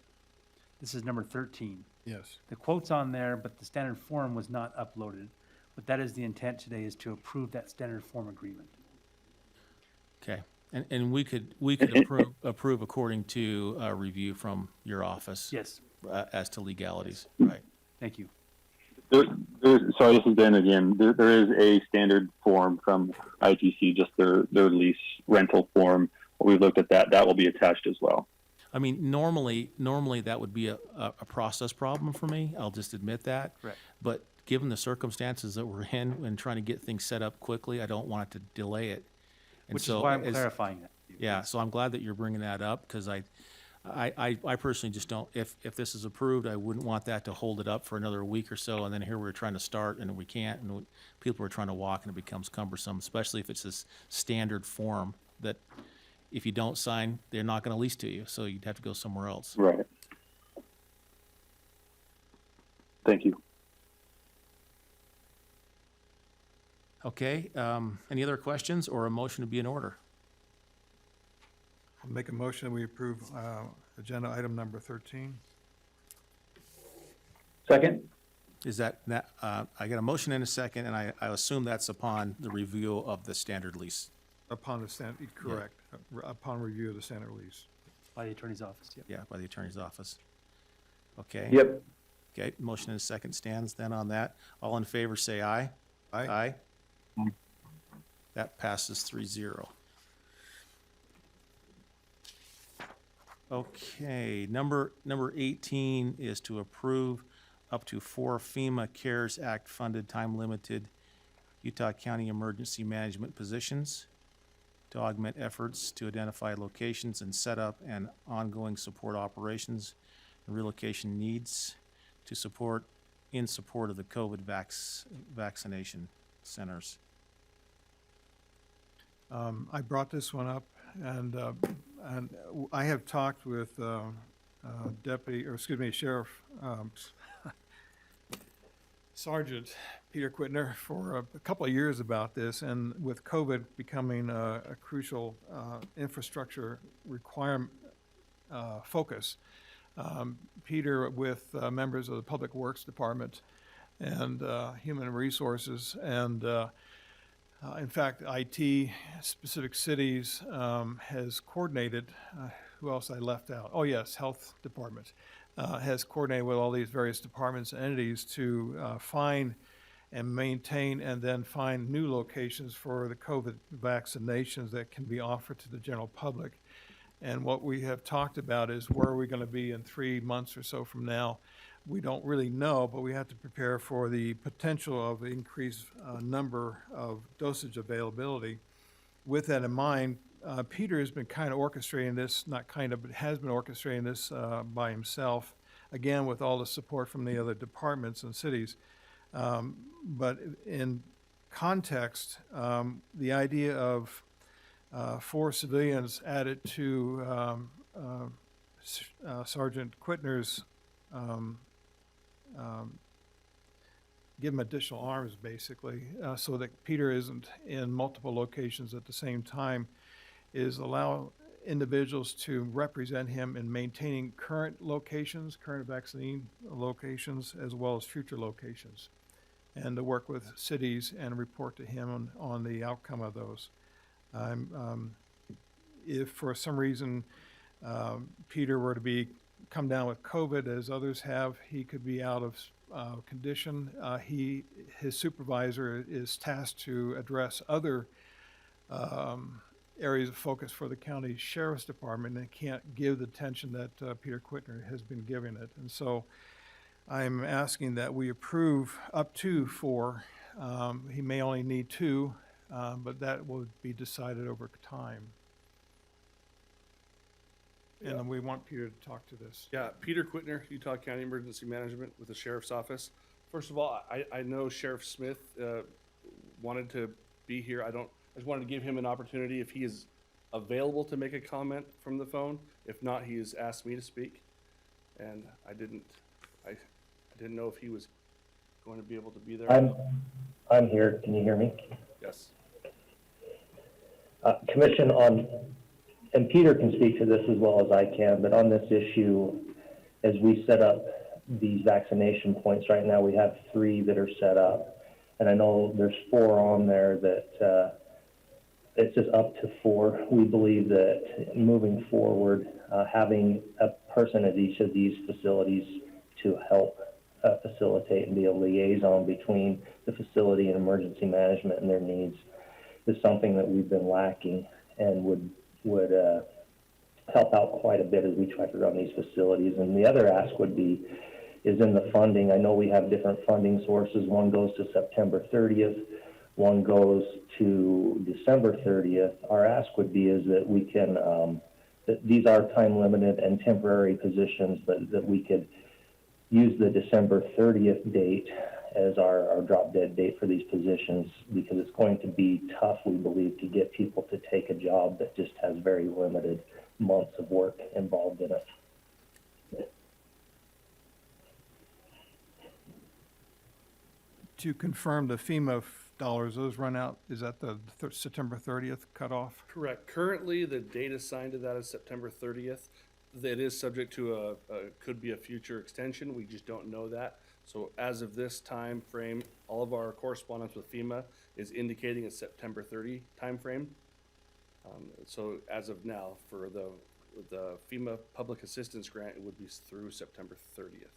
This is number 13. Yes. The quote's on there, but the standard form was not uploaded. But that is the intent today, is to approve that standard form agreement. Okay, and we could approve according to a review from your office. Yes, As to legalities, right? thank you. Sorry, this is Ben again. There is a standard form from ITC, just their lease rental form. We looked at that. That will be attached as well. I mean, normally that would be a process problem for me. I'll just admit that. Correct. But given the circumstances that we're in and trying to get things set up quickly, I don't want it to delay it. And Which is so why I'm as- clarifying that. Yeah, so I'm glad that you're bringing that up, because I personally just don't, if this is approved, I wouldn't want that to hold it up for another week or so, and then here we're trying to start and we can't, and people are trying to walk and it becomes cumbersome, especially if it's this standard form that if you don't sign, they're not gonna lease to you, so you'd have to go somewhere else. Right. Thank you. Okay, any other questions or a motion to be in order? I'll make a motion, we approve agenda item number 13. Second? Is that, I got a motion and a second, and I assume that's upon the review of the standard lease. Upon the correct, upon review of the standard lease. By the attorney's office, yeah. Yeah, by the attorney's office. Okay. Yep. Okay, motion and a second stands then on that. All in favor, say aye. Aye. Aye. That passes 3-0. Okay, number 18 is to approve up to 4 FEMA CARES Act funded time-limited Utah County emergency management positions to augment efforts to identify locations and set up and ongoing support operations and relocation needs in support of the COVID vaccination centers. I brought this one up, and I have talked with Sheriff Sergeant Peter Quittner for a couple of years about this, and with COVID becoming a crucial infrastructure requirement focus, Peter with members of the Public Works Department and Human Resources and in fact, IT, specific cities, has coordinated, who else I left out? Oh, yes, Health Department has coordinated with all these various departments and entities to find and maintain and then find new locations for the COVID vaccinations that can be offered to the general public. And what we have talked about is where are we going to be in 3 months or so from now? We don't really know, but we have to prepare for the potential of increased number of dosage availability. With that in mind, Peter has been kind of orchestrating this, not kind of, but has been orchestrating this by himself, again, with all the support from the other departments and cities. But in context, the idea of 4 civilians added to Sergeant Quittner's give him additional arms, basically, so that Peter isn't in multiple locations at the same time, is allow individuals to represent him in maintaining current locations, current vaccine locations, as well as future locations, and to work with cities and report to him on the outcome of those. If for some reason Peter were to come down with COVID, as others have, he could be out of condition. His supervisor is tasked to address other areas of focus for the county sheriff's department, and can't give the attention that Peter Quittner has been giving it. And so I'm asking that we approve up to 4. He may only need 2, but that will be decided over time. And then we want Peter to talk to this. Yeah, Peter Quittner, Utah County Emergency Management with the Sheriff's Office. First of all, I know Sheriff Smith wanted to be here. I just wanted to give him an opportunity if he is available to make a comment from the phone. If not, he has asked me to speak, and I didn't know if he was going to be able to be there. I'm here. Can you hear me? Yes. Commission on, and Peter can speak to this as well as I can, but on this issue, as we set up these vaccination points right now, we have 3 that are set up. And I know there's 4 on there that it's just up to 4. We believe that moving forward, having a person at each of these facilities to help facilitate and be a liaison between the facility and emergency management and their needs is something that we've been lacking and would help out quite a bit as we try to run these facilities. And the other ask would be is in the funding. I know we have different funding sources. One goes to September 30th, one goes to December 30th. Our ask would be is that we can, that these are time limited and temporary positions, but that we could use the December 30th date as our drop dead date for these positions, because it's going to be tough, we believe, to get people to take a job that just has very limited months of work involved in it. To confirm the FEMA dollars, those run out, is that the September 30th cutoff? Correct. Currently, the date assigned to that is September 30th. That is subject to could be a future extension. We just don't know that. So as of this time frame, all of our correspondence with FEMA is indicating a September 30 time frame. So as of now, for the FEMA Public Assistance Grant, it would be through September 30th.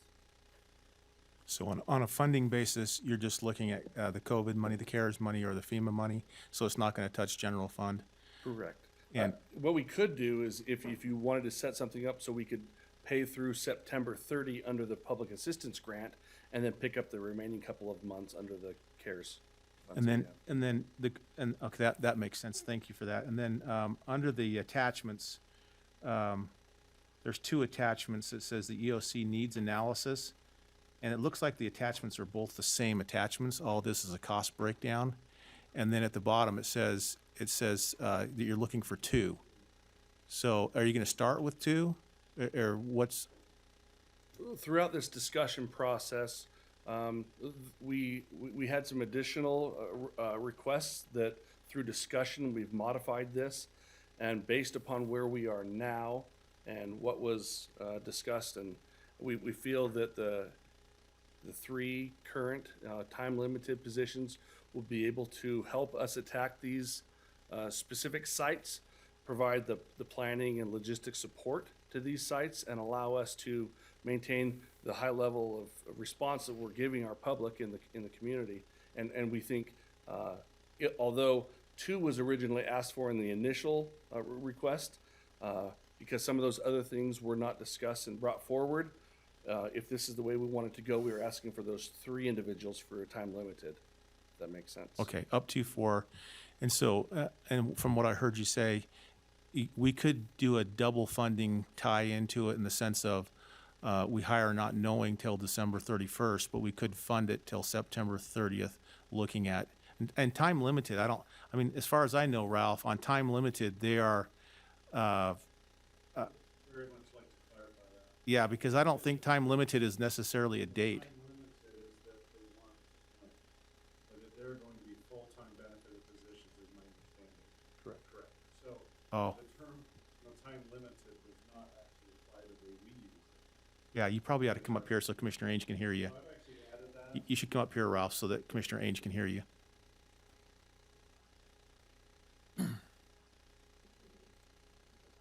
So on a funding basis, you're just looking at the COVID money, the CARES money, or the FEMA money, so it's not going to touch general fund? Correct. And what we could do is if you wanted to set something up so we could pay through September 30 under the Public Assistance Grant and then pick up the remaining couple of months under the CARES funds. okay, that makes sense. Thank you for that. And then under the attachments, there's 2 attachments that says the EOC needs analysis. And it looks like the attachments are both the same attachments. All this is a cost breakdown. And then at the bottom, it says that you're looking for 2. So are you going to start with 2 or what's? Throughout this discussion process, we had some additional requests that through discussion, we've modified this. And based upon where we are now and what was discussed, and we feel that the 3 current time-limited positions will be able to help us attack these specific sites, provide the planning and logistics support to these sites, and allow us to maintain the high level of response that we're giving our public in the community. And we think, although 2 was originally asked for in the initial request, because some of those other things were not discussed and brought forward, if this is the way we want it to go, we are asking for those 3 individuals for a time limited. If that makes sense. Okay, up to 4. And so, and from what I heard you say, we could do a double funding tie into it in the sense of we hire not knowing till December 31st, but we could fund it till September 30th, looking at, and time limited, I mean, as far as I know, Ralph, on time limited, they are, Very much like to clarify that. yeah, because I don't think time limited is necessarily a date. Time limited is that they want, but that they're going to be full-time benefited positions is my understanding. Correct. Correct. So Oh, the term, time limited does not actually apply the way we use it. yeah, you probably ought to come up here so Commissioner Ainge can hear you. I've actually added that. You should come up here, Ralph, so that Commissioner Ainge can hear you.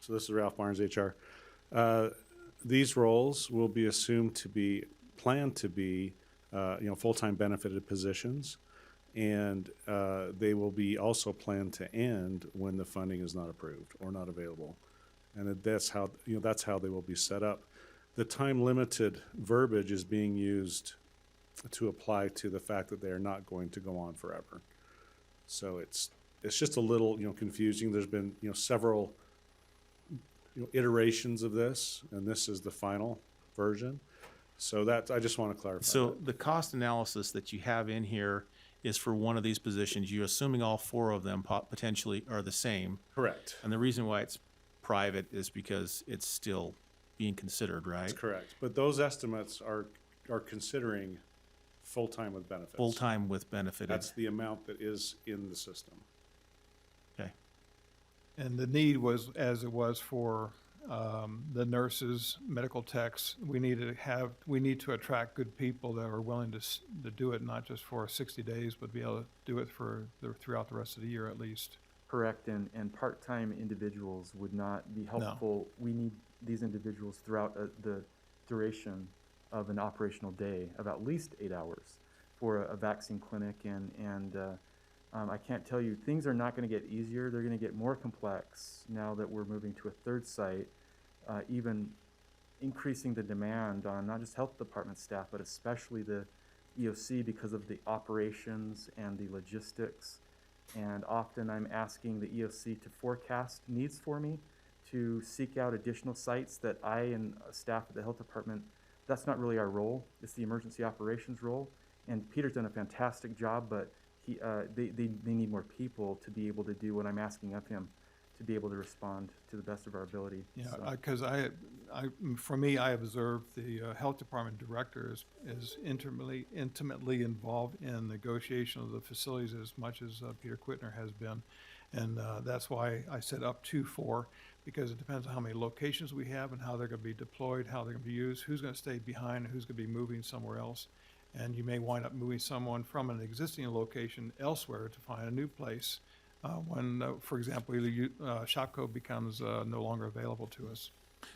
So this is Ralph Barnes, HR. These roles will be assumed to be, planned to be, full-time benefited positions. And they will be also planned to end when the funding is not approved or not available. And that's how they will be set up. The time-limited verbiage is being used to apply to the fact that they are not going to go on forever. So it's just a little, confusing. There's been, several iterations of this, and this is the final version. So that, I just want to clarify. So the cost analysis that you have in here is for one of these positions. You're assuming all four of them potentially are the same. Correct. And the reason why it's private is because it's still being considered, right? That's correct. But those estimates are considering full-time with benefits. Full-time with benefited. That's the amount that is in the system. Okay. And the need was, as it was for the nurses, medical techs, we need to attract good people that are willing to do it, not just for 60 days, but be able to do it throughout the rest of the year at least. Correct, and part-time individuals would not be helpful. We need these individuals throughout the duration of an operational day of at least 8 hours for a vaccine clinic, and I can't tell you, things are not going to get easier. They're going to get more complex now that we're moving to a third site, even increasing the demand on not just health department staff, but especially the EOC because of the operations and the logistics. And often I'm asking the EOC to forecast needs for me, to seek out additional sites that I and staff at the health department, that's not really our role. It's the emergency operations role. And Peter's done a fantastic job, but they need more people to be able to do what I'm asking of him, to be able to respond to the best of our ability. Yeah, So- because for me, I observe the health department director is intimately involved in negotiation of the facilities as much as Peter Quitner has been. And that's why I said up to 4, because it depends on how many locations we have and how they're going to be deployed, how they're going to be used, who's going to stay behind, and who's going to be moving somewhere else. And you may wind up moving someone from an existing location elsewhere to find a new place when, for example, Shopco becomes no longer available to us.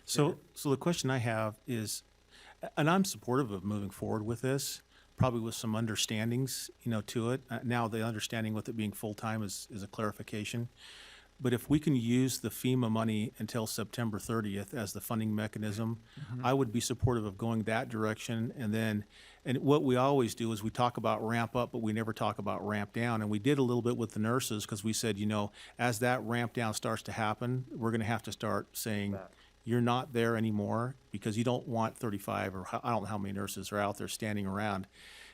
So the question I have is, and I'm supportive of moving forward with this, probably with some understandings, to it. Now the understanding with it being full-time is a clarification. But if we can use the FEMA money until September 30th as the funding mechanism, I would be supportive of going that direction. And what we always do is we talk about ramp up, but we never talk about ramp down. And we did a little bit with the nurses because we said, as that ramp down starts to happen, we're going to have to start saying, you're not there anymore, because you don't want 35 or I don't know how many nurses are out there standing around,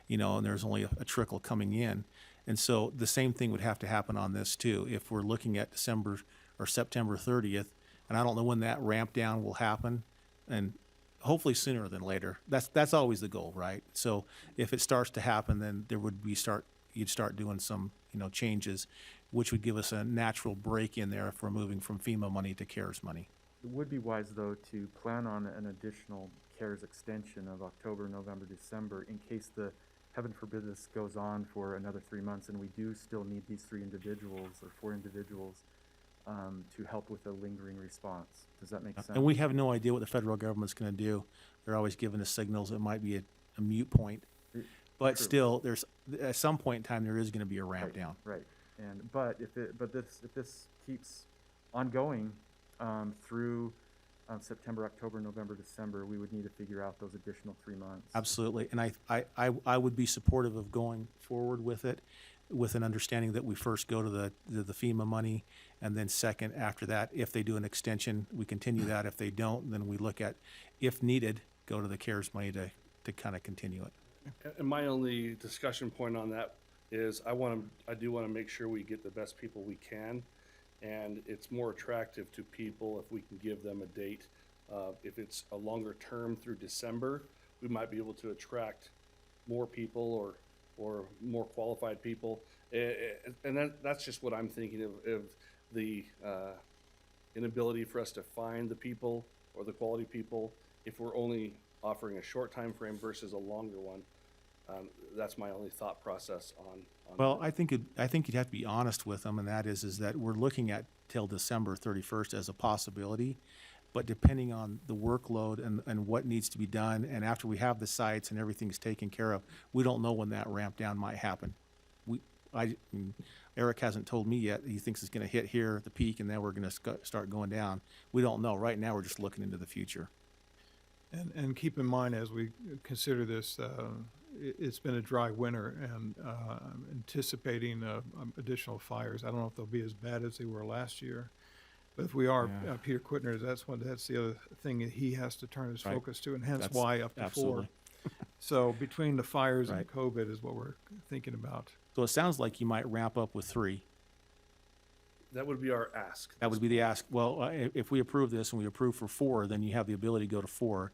and there's only a trickle coming in. And so the same thing would have to happen on this too. If we're looking at December or September 30th, and I don't know when that ramp down will happen, and hopefully sooner than later. That's always the goal, right? So if it starts to happen, then there would be you'd start doing some, changes, which would give us a natural break in there if we're moving from FEMA money to CARES money. It would be wise, though, to plan on an additional CARES extension of October, November, December, in case heaven forbid this goes on for another 3 months, and we do still need these 3 individuals or 4 individuals to help with a lingering response. Does that make sense? And we have no idea what the federal government's going to do. They're always giving us signals. It might be a mute point. But True. still, at some point in time, there is going to be a ramp Right, down. Right, but if this keeps ongoing through September, October, November, December, we would need to figure out those additional 3 months. Absolutely. And I would be supportive of going forward with it, with an understanding that we first go to the FEMA money, and then second, after that, if they do an extension, we continue that. If they don't, then we look at, if needed, go to the CARES money to kind of continue it. And my only discussion point on that is I do want to make sure we get the best people we can. And it's more attractive to people if we can give them a date. If it's a longer term through December, we might be able to attract more people or more qualified people. And that's just what I'm thinking of the inability for us to find the people or the quality people if we're only offering a short time frame versus a longer one. That's my only thought process on Well, that. I think you'd have to be honest with them, and that is that we're looking at till December 31st as a possibility, but depending on the workload and what needs to be done, and after we have the sites and everything's taken care of, we don't know when that ramp down might happen. Eric hasn't told me yet. He thinks it's going to hit here at the peak, and then we're going to start going down. We don't know. Right now, we're just looking into the future. And keep in mind, as we consider this, it's been a dry winter, and I'm anticipating additional fires. I don't know if they'll be as bad as they were last year, but if we are, Yeah. Peter Quitner, that's the other thing that he has to turn his Right. focus to, and hence That's- why up to 4. absolutely. So between the fires and Right. COVID is what we're thinking about. So it sounds like you might ramp up with 3. That would be our ask. That would be the ask. Well, if we approve this and we approve for 4, then you have the ability to go to 4.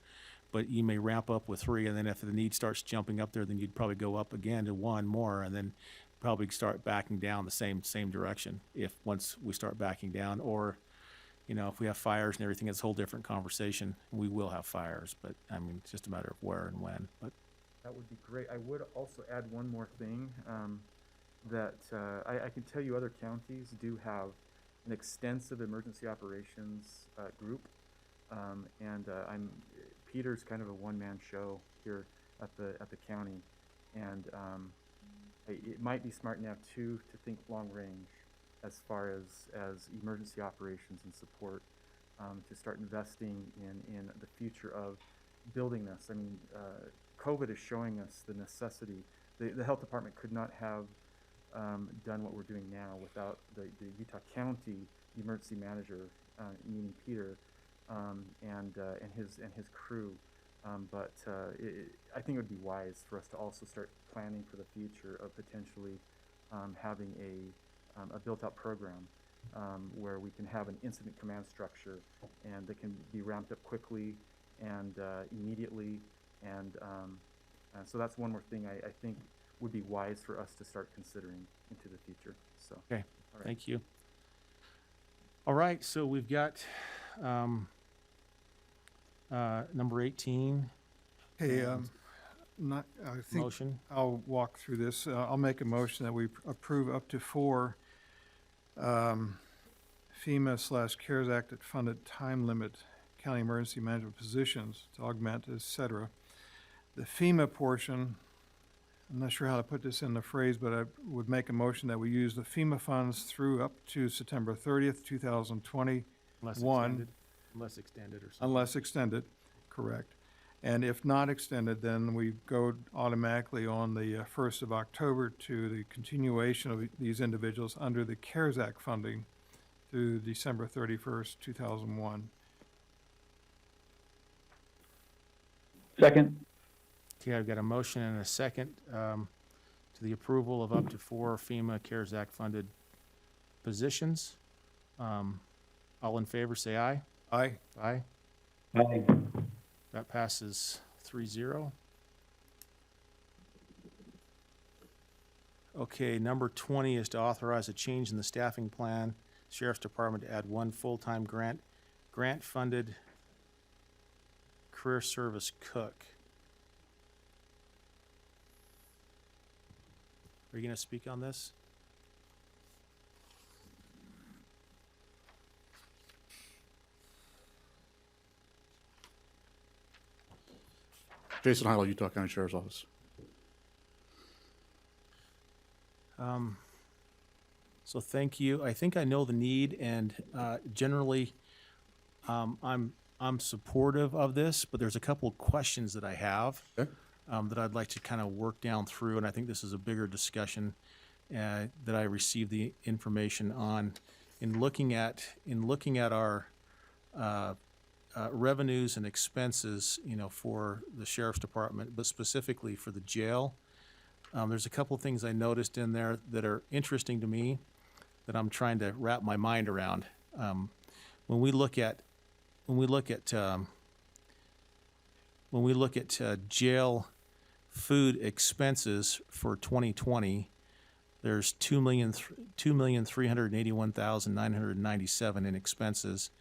But you may ramp up with 3, and then if the need starts jumping up there, then you'd probably go up again to 1 more, and then probably start backing down the same direction. If once we start backing down, or if we have fires and everything, it's a whole different conversation. We will have fires, but I mean, it's just a matter of where and when. But That would be great. I would also add one more thing, that I can tell you other counties do have an extensive emergency operations group. Peter's kind of a one-man show here at the county. And it might be smart now too to think long range as far as emergency operations and support, to start investing in the future of building this. I mean, COVID is showing us the necessity. The health department could not have done what we're doing now without the Utah County emergency manager, meaning Peter, and his crew. I think it would be wise for us to also start planning for the future of potentially having a built-out program where we can have an incident command structure, and that can be ramped up quickly and immediately. And so that's one more thing I think would be wise for us to start considering into the future. So, okay, all right. thank you. All right, so we've got number 18. Hey, and I think motion. I'll walk through this. I'll make a motion that we approve up to 4 FEMA/CARES Act funded time limit county emergency management positions to augment, et cetera. The FEMA portion, I'm not sure how to put this in the phrase, but I would make a motion that we use the FEMA funds through up to September 30th, 2020, Unless extended or something. unless extended, correct. And if not extended, then we go automatically on the 1st of October to the continuation of these individuals under the CARES Act funding through December 31st, 2001. Second. Okay, I've got a motion and a second to the approval of up to 4 FEMA CARES Act funded positions. All in favor, say aye. Aye. Aye. Aye. That passes 3-0. Okay, number 20 is to authorize a change in the staffing plan. Sheriff's Department to add 1 full-time grant-funded career service cook. Are you going to speak on this? Jason Heilo, Utah County Sheriff's Office. So thank you. I think I know the need, and generally, I'm supportive of this, but there's a couple of questions that I have Okay. that I'd like to kind of work down through, and I think this is a bigger discussion that I received the information on. In looking at our revenues and expenses, for the Sheriff's Department, but specifically for the jail, there's a couple of things I noticed in there that are interesting to me that I'm trying to wrap my mind around. When we look at jail food expenses for 2020, there's $2,381,997 in expenses,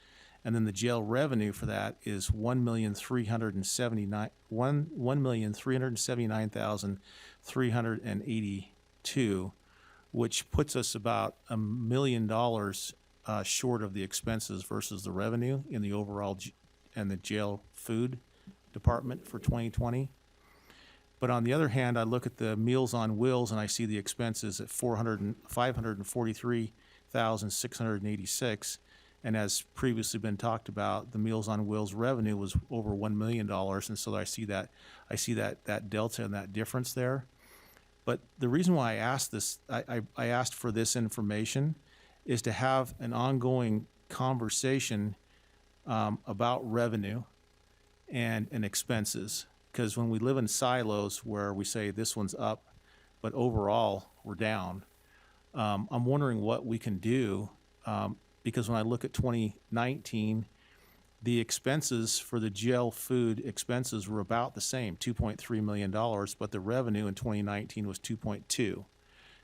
and then the jail revenue for that is $1,379,382, which puts us about $1 million short of the expenses versus the revenue in the overall and the jail food department for 2020. But on the other hand, I look at the Meals on Wheels and I see the expenses at $543,686. And as previously been talked about, the Meals on Wheels revenue was over $1 million. And so I see that delta and that difference there. But the reason why I asked this, I asked for this information is to have an ongoing conversation about revenue and expenses. because when we live in silos where we say this one's up, but overall we're down, I'm wondering what we can do, because when I look at 2019, the expenses for the jail food expenses were about the same, $2.3 million, but the revenue in 2019 was $2.2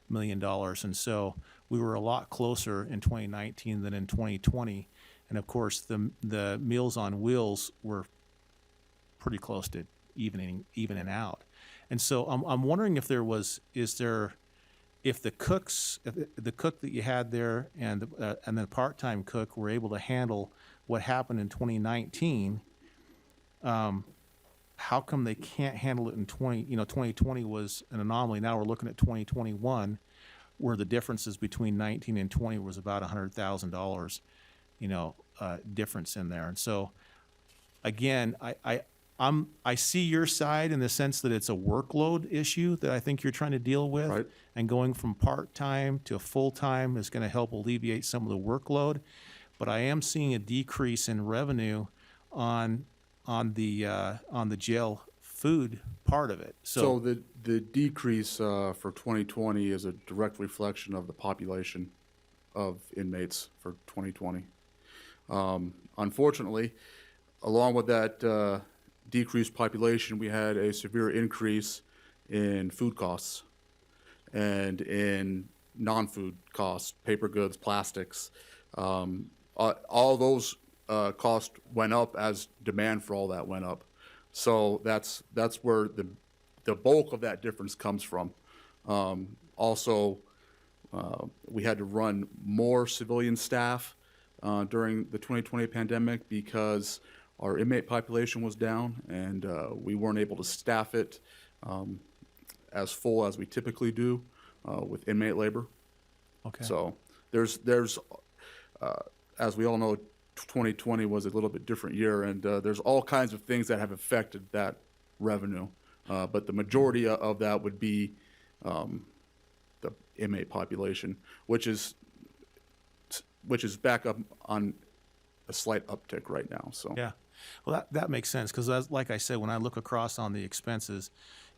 million. And so we were a lot closer in 2019 than in 2020. And of course, the Meals on Wheels were pretty close to evening out. And so I'm wondering if if the cook that you had there and the part-time cook were able to handle what happened in 2019, how come they can't handle it in 2020 was an anomaly. Now we're looking at 2021, where the differences between 19 and 20 was about $100,000, difference in there. And so, again, I see your side in the sense that it's a workload issue that I think you're trying to deal with. Right. And going from part-time to full-time is going to help alleviate some of the workload. But I am seeing a decrease in revenue on the jail food part of it. So the decrease for 2020 is a direct reflection of the population of inmates for 2020. Unfortunately, along with that decreased population, we had a severe increase in food costs and in non-food costs, paper goods, plastics. All those costs went up as demand for all that went up. So that's where the bulk of that difference comes from. Also, we had to run more civilian staff during the 2020 pandemic because our inmate population was down, and we weren't able to staff it as full as we typically do with inmate labor. Okay. So there's as we all know, 2020 was a little bit different year, and there's all kinds of things that have affected that revenue. But the majority of that would be the inmate population, which is back up on a slight uptick right now. So Yeah. Well, that makes sense, because like I said, when I look across on the expenses,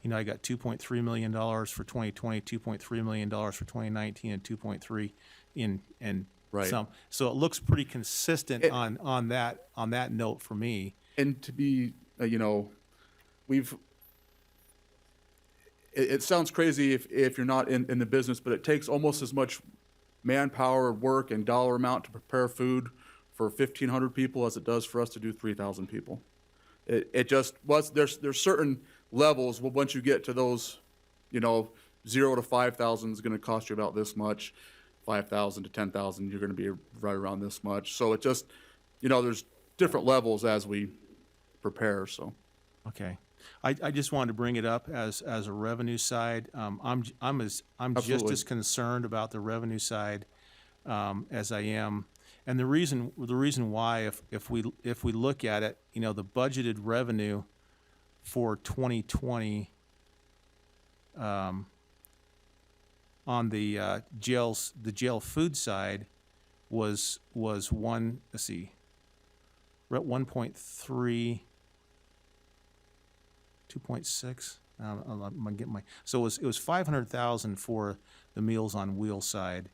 I got $2.3 million for 2020, $2.3 million for 2019, and 2.3 in Right. some. So it looks pretty consistent on that note for me. And to be, it sounds crazy if you're not in the business, but it takes almost as much manpower, work, and dollar amount to prepare food for 1,500 people as it does for us to do 3,000 people. It just was, there's certain levels, well, once you get to those, 0 to 5,000 is going to cost you about this much. 5,000 to 10,000, you're going to be right around this much. So it just, there's different levels as we prepare. So, Okay. I just wanted to bring it up as a revenue side. I'm just Absolutely. as concerned about the revenue side as I am, and the reason why, if we look at it, the budgeted revenue for 2020 on the jail food side was one. Let's see, we're at 1.3. 2.6. I'm gonna get so it was 500,000 for the Meals on Wheels side,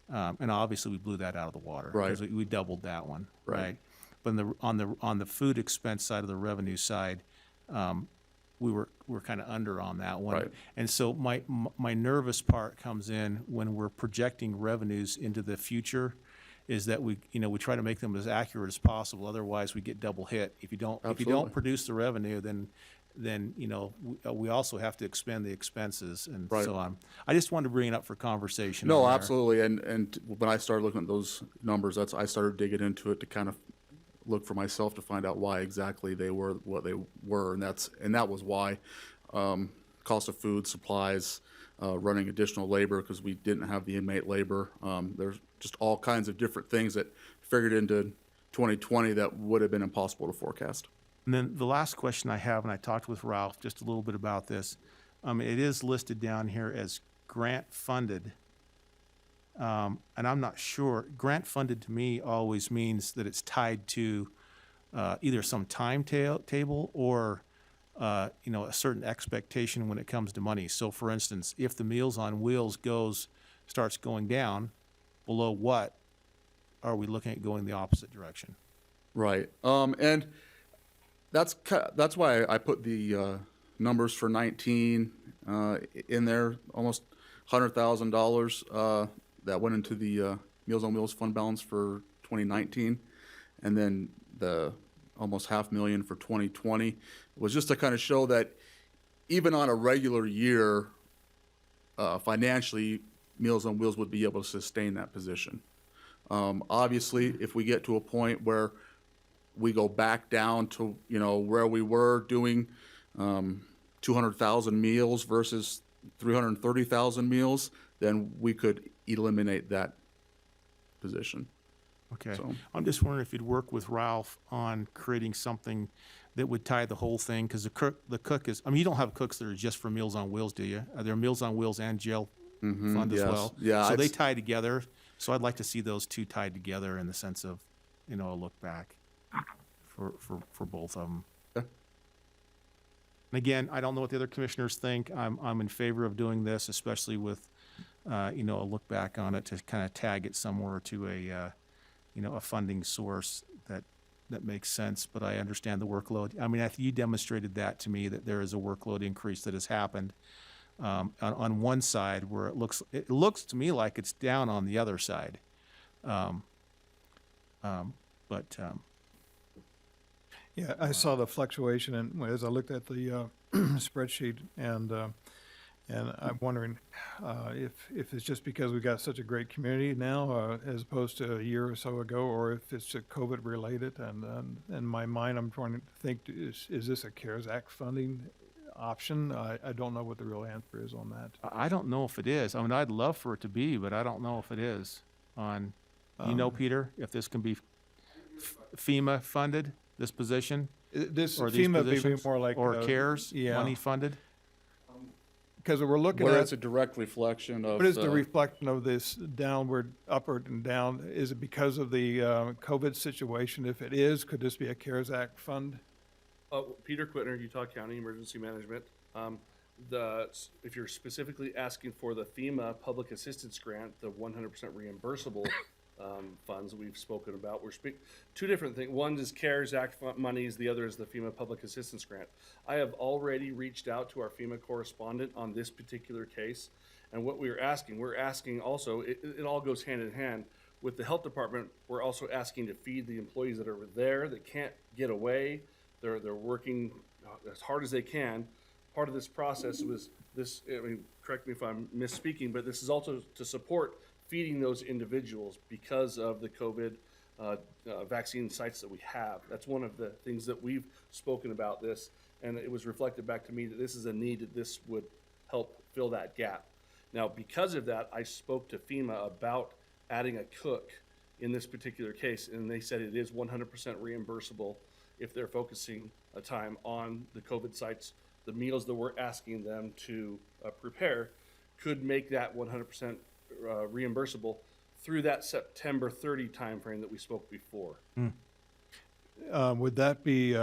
and obviously we blew that out of the water. Right. 'Cause we doubled that one. Right. But on the food expense side of the revenue side, we're kind of under on that one. Right. And so my nervous part comes in when we're projecting revenues into the future, is that we try to make them as accurate as possible. Otherwise, we get double hit. If you don't Absolutely. produce the revenue, then we also have to expend the expenses. And Right. so I just wanted to bring it up for conversation. no, on there. absolutely. And when I started looking at those numbers, I started digging into it to kind of look for myself to find out why exactly they were what they were, and that was why. Cost of food, supplies, running additional labor because we didn't have the inmate labor. There's just all kinds of different things that figured into 2020 that would have been impossible to forecast. And then the last question I have, and I talked with Ralph just a little bit about this, it is listed down here as grant funded. And I'm not sure, grant funded to me always means that it's tied to either some timetable or you know, a certain expectation when it comes to money. So for instance, if the Meals on Wheels starts going down, below what are we looking at going the opposite direction? Right. And that's why I put the numbers for 19 in there, almost $100,000 that went into the Meals on Wheels fund balance for 2019, and then the almost $500,000 for 2020 was just to kind of show that even on a regular year, financially, Meals on Wheels would be able to sustain that position. Obviously, if we get to a point where we go back down to, you know, where we were doing 200,000 meals versus 330,000 meals, then we could eliminate that position. Okay. So- I'm just wondering if you'd work with Ralph on creating something that would tie the whole thing, because the cook is, I mean, you don't have cooks that are just for Meals on Wheels, do you? Are there Meals on Wheels and jail fund as yes. well? Yeah, So they it's- tie together. So I'd like to see those two tied together in the sense of, you know, a look back for both of them. Okay. And again, I don't know what the other commissioners think. I'm in favor of doing this, especially with, you know, a look back on it to kind of tag it somewhere to a, you know, a funding source that makes sense. But I understand the workload. I mean, you demonstrated that to me, that there is a workload increase that has happened on one side where it looks to me like it's down on the other side. Yeah, I saw the fluctuation, and as I looked at the spreadsheet, and I'm wondering if it's just because we got such a great community now, as opposed to a year or so ago, or if it's COVID related. And in my mind, I'm trying to think: is this a CARES Act funding option? I don't know what the real answer is on that. I don't know if it is. I mean, I'd love for it to be, but I don't know if it is. You know, Peter, if this can be FEMA funded, this position, This or these FEMA would be positions, more like or CARES yeah. money funded? Because we're looking Where at it's a direct reflection of. what is the reflection of this downward, upward and down? Is it because of the COVID situation? If it is, could this be a CARES Act fund? Peter Quittner, Utah County Emergency Management. If you're specifically asking for the FEMA Public Assistance Grant, the 100% reimbursable funds we've spoken about, two different things. One is CARES Act monies, the other is the FEMA Public Assistance Grant. I have already reached out to our FEMA correspondent on this particular case, and what we're asking also, it all goes hand in hand. With the health department, we're also asking to feed the employees that are there that can't get away. They're working as hard as they can. Part of this process was this, I mean, correct me if I'm misspeaking, but this is also to support feeding those individuals because of the COVID vaccine sites that we have. That's one of the things that we've spoken about this, and it was reflected back to me that this is a need, that this would help fill that gap. Now, because of that, I spoke to FEMA about adding a cook in this particular case, and they said it is 100% reimbursable if they're focusing a time on the COVID sites. The meals that we're asking them to prepare could make that 100% reimbursable through that September 30 timeframe that we spoke before. Would that be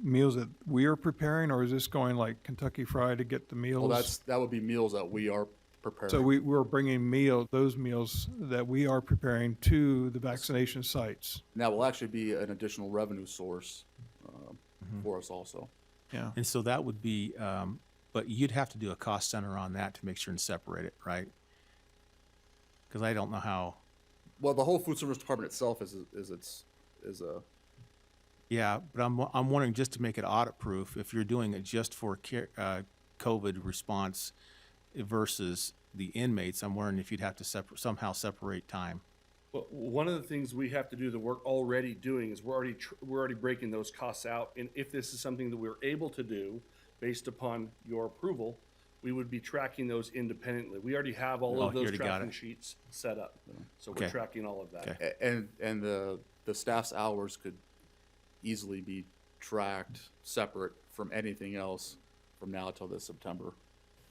meals that we are preparing, or is this going like Kentucky Fried to get the meals? Well, that would be meals that we are preparing. So we're bringing those meals that we are preparing to the vaccination sites. And that will actually be an additional revenue source for us also. Yeah. And so that would be, but you'd have to do a cost center on that to make sure and separate it, right? Because I don't know how. Well, the whole food service department itself is a. Yeah, but I'm wondering, just to make it audit proof, if you're doing it just for COVID response versus the inmates, I'm wondering if you'd have to somehow separate time. Well, one of the things we have to do that we're already doing is we're already breaking those costs out. And if this is something that we're able to do based upon your approval, we would be tracking those independently. We already have all of those tracking sheets set up. So we're tracking all of that. Okay. And the staff's hours could easily be tracked separate from anything else from now till this September.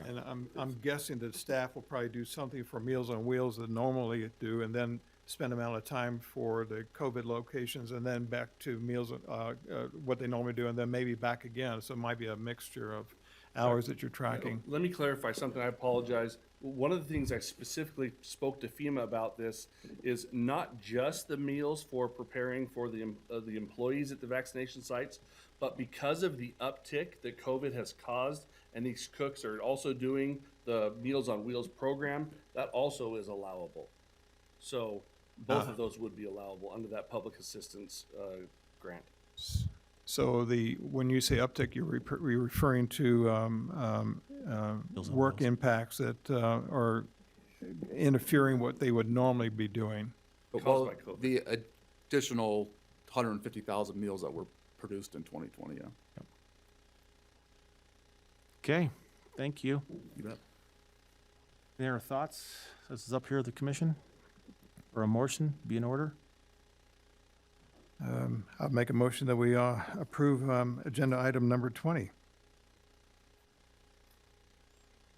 And I'm guessing that staff will probably do something for Meals on Wheels that normally it do, and then spend amount of time for the COVID locations and then back to meals, what they normally do, and then maybe back again. So it might be a mixture of hours that you're tracking. Let me clarify something. I apologize. One of the things I specifically spoke to FEMA about this is not just the meals for preparing for the employees at the vaccination sites, but because of the uptick that COVID has caused, and these cooks are also doing the Meals on Wheels program, that also is allowable. So both of those would be allowable under that public assistance grant. So when you say uptick, you're referring to work impacts that are interfering what they would normally be doing. Caused by COVID. The additional 150,000 meals that were produced in 2020, yeah. Okay, thank you. You bet. Any other thoughts? This is up here at the commission, or a motion, be in order? I'll make a motion that we approve agenda item number 20.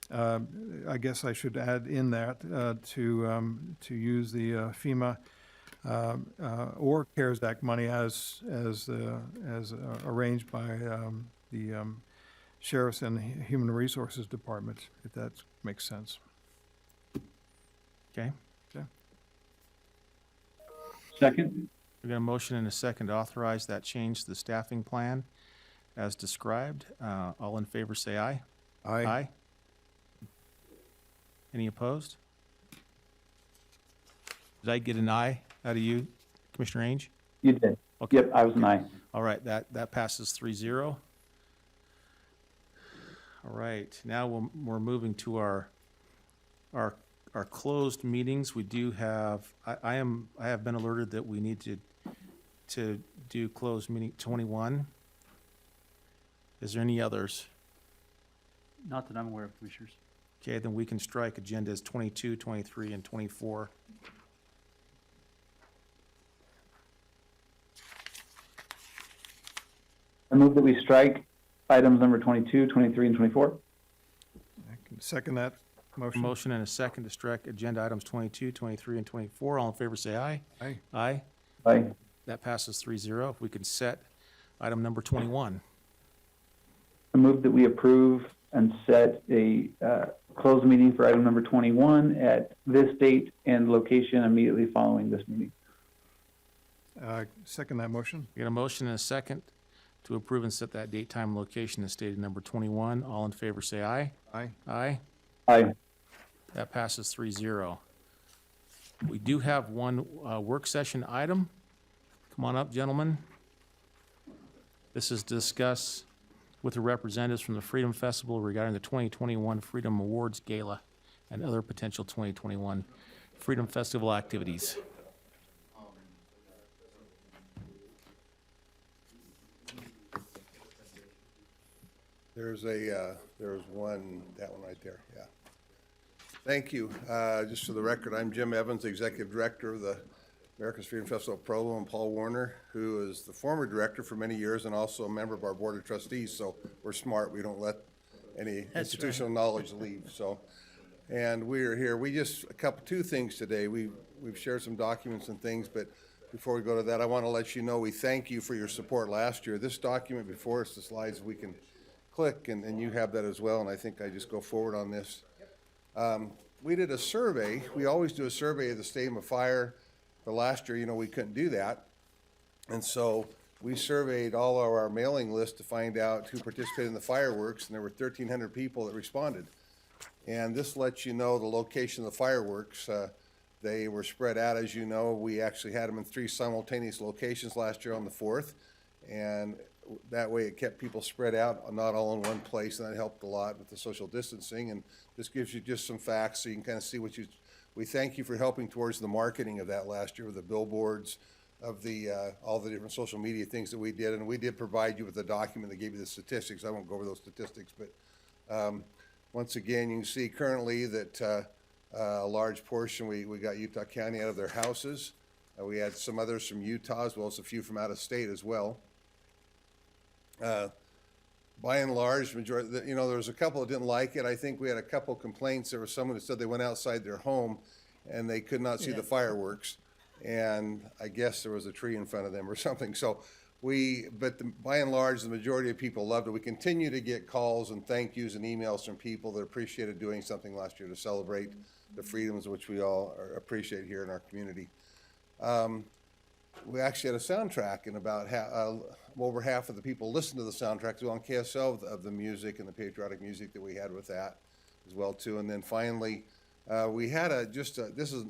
I guess I should add in that to use the FEMA or CARES Act money as arranged by the Sheriff's and Human Resources Department, if that makes sense. Okay, Second? we got a motion and a second to authorize that change to the staffing plan as described. All in favor say aye. Aye. Any opposed? Did I get an aye out of you, Commissioner Ainge? You did. Okay. Yep, I was an aye. All right, that passes 3-0. All right, now we're moving to our closed meetings. We do have, I have been alerted that we need to do closed meeting 21. Is there any others? Not that I'm aware of, Commissioners. Okay, then we can strike agendas 22, 23, and 24. I move that we strike items number 22, 23, and 24. I can second that motion. Motion and a second to strike agenda items 22, 23, and 24. All in favor say aye. Aye. Aye. Aye. That passes 3-0. If we can set item number 21. I move that we approve and set a closed meeting for item number 21 at this date and location immediately following this meeting. Second that motion. We got a motion and a second to approve and set that date, time, location as stated number 21. All in favor say aye. Aye. Aye. Aye. That passes 3-0. We do have one work session item. Come on up, gentlemen. This is to discuss with the representatives from the Freedom Festival regarding the 2021 Freedom Awards Gala and other potential 2021 Freedom Festival activities. There's one, that one right there, yeah. Thank you. Just for the record, I'm Jim Evans, Executive Director of the America's Freedom Festival at Provo, and Paul Warner, who is the former director for many years and also a member of our Board of Trustees, so we're smart. We don't let any institutional knowledge leave, so. And we are here. We just, two things today. We've shared some documents and things, but before we go to that, I want to let you know we thank you for your support last year. This document before us, the slides we can click, and you have that as well, and I think I just go forward on this. We did a survey. We always do a survey of the state of fire. But last year, we couldn't do that. And so we surveyed all of our mailing list to find out who participated in the fireworks, and there were 1,300 people that responded. And this lets you know the location of the fireworks. They were spread out, as you know. We actually had them in 3 simultaneous locations last year on the 4th. And that way it kept people spread out, not all in one place, and that helped a lot with the social distancing. And this gives you just some facts so you can kind of see what we thank you for helping towards the marketing of that last year with the billboards, of the all the different social media things that we did. And we did provide you with a document that gave you the statistics. I won't go over those statistics, but once again, you can see currently that a large portion, we got Utah County out of their houses. We had some others from Utah, as well as a few from out of state as well. By and large, majority, there was a couple that didn't like it. I think we had a couple complaints. There was someone that said they went outside their home and they could not see the fireworks. and I guess there was a tree in front of them or something. So by and large, the majority of people loved it. We continue to get calls and thank yous and emails from people that appreciated doing something last year to celebrate the freedoms which we all appreciate here in our community. We actually had a soundtrack, and about over half of the people listened to the soundtrack on KSL of the music and the patriotic music that we had with that as well too. And then finally, we had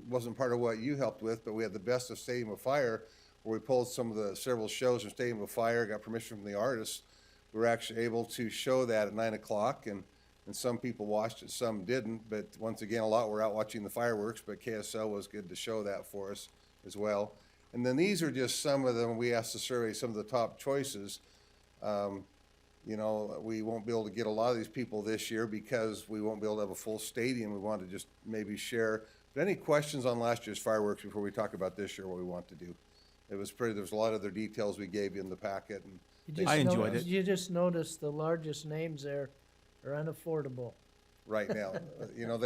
wasn't part of what you helped with, but we had the Best of Stadium of Fire, where we pulled some of the several shows from Stadium of Fire, got permission from the artists. We were actually able to show that at 9 o'clock, and some people watched it, some didn't. But once again, a lot were out watching the fireworks, but KSL was good to show that for us as well. And then these are just some of them. We asked to survey some of the top choices. You know, we won't be able to get a lot of these people this year because we won't be able to have a full stadium. We want to just maybe share. But any questions on last year's fireworks before we talk about this year, what we want to do? There was a lot of other details we gave you in the packet. And I enjoyed it. You just noticed the largest names there are unaffordable. right now. You know,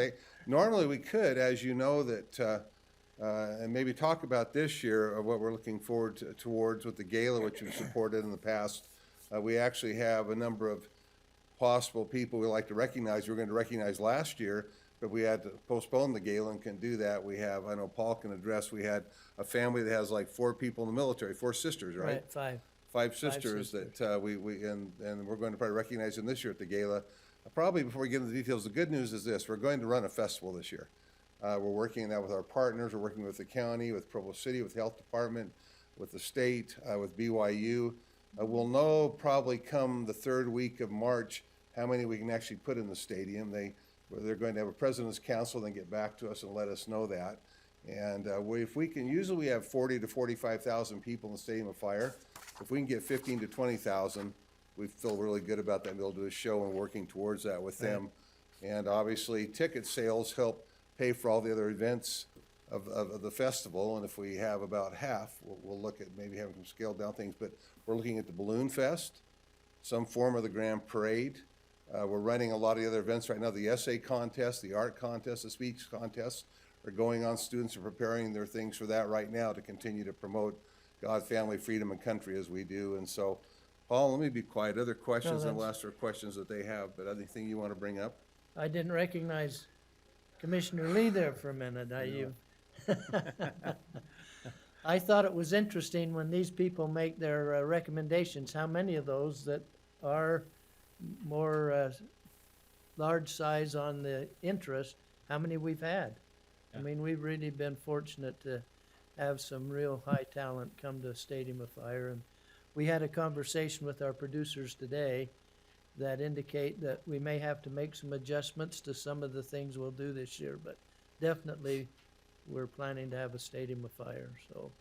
normally we could, as you know, that, and maybe talk about this year of what we're looking forward towards with the gala, which we've supported in the past. We actually have a number of possible people we like to recognize. We were going to recognize last year, but we had to postpone the gala and couldn't do that. We have, I know Paul can address, we had a family that has like 4 people in the military, 4 sisters, right? Right, 5. 5 sisters that and we're going to probably recognize them this year at the gala. Probably before we get into the details, the good news is this: we're going to run a festival this year. We're working that with our partners. We're working with the county, with Provo City, with the health department, with the state, with BYU. We'll know probably come the 3rd week of March how many we can actually put in the stadium. They're going to have a president's council, then get back to us and let us know that. And if we can, usually we have 40 to 45,000 people in the Stadium of Fire. If we can get 15 to 20,000, we feel really good about that and be able to do a show and working towards that with them. And obviously, ticket sales help pay for all the other events of the festival. And if we have about half, we'll look at maybe having some scaled down things. But we're looking at the Balloon Fest, some form of the Grand Parade. We're running a lot of the other events right now. The essay contest, the art contest, the speech contests are going on. Students are preparing their things for that right now to continue to promote God, family, freedom, and country as we do. And so, Paul, let me be quiet. Other questions, and we'll ask for questions that they have, but anything you want to bring up? I didn't recognize Commissioner Lee there for a minute. I thought it was interesting when these people make their recommendations, how many of those that are more large size on the interest, how many we've had. I mean, we've really been fortunate to have some real high talent come to Stadium of Fire. And we had a conversation with our producers today that indicate that we may have to make some adjustments to some of the things we'll do this year, but definitely we're planning to have a Stadium of Fire, so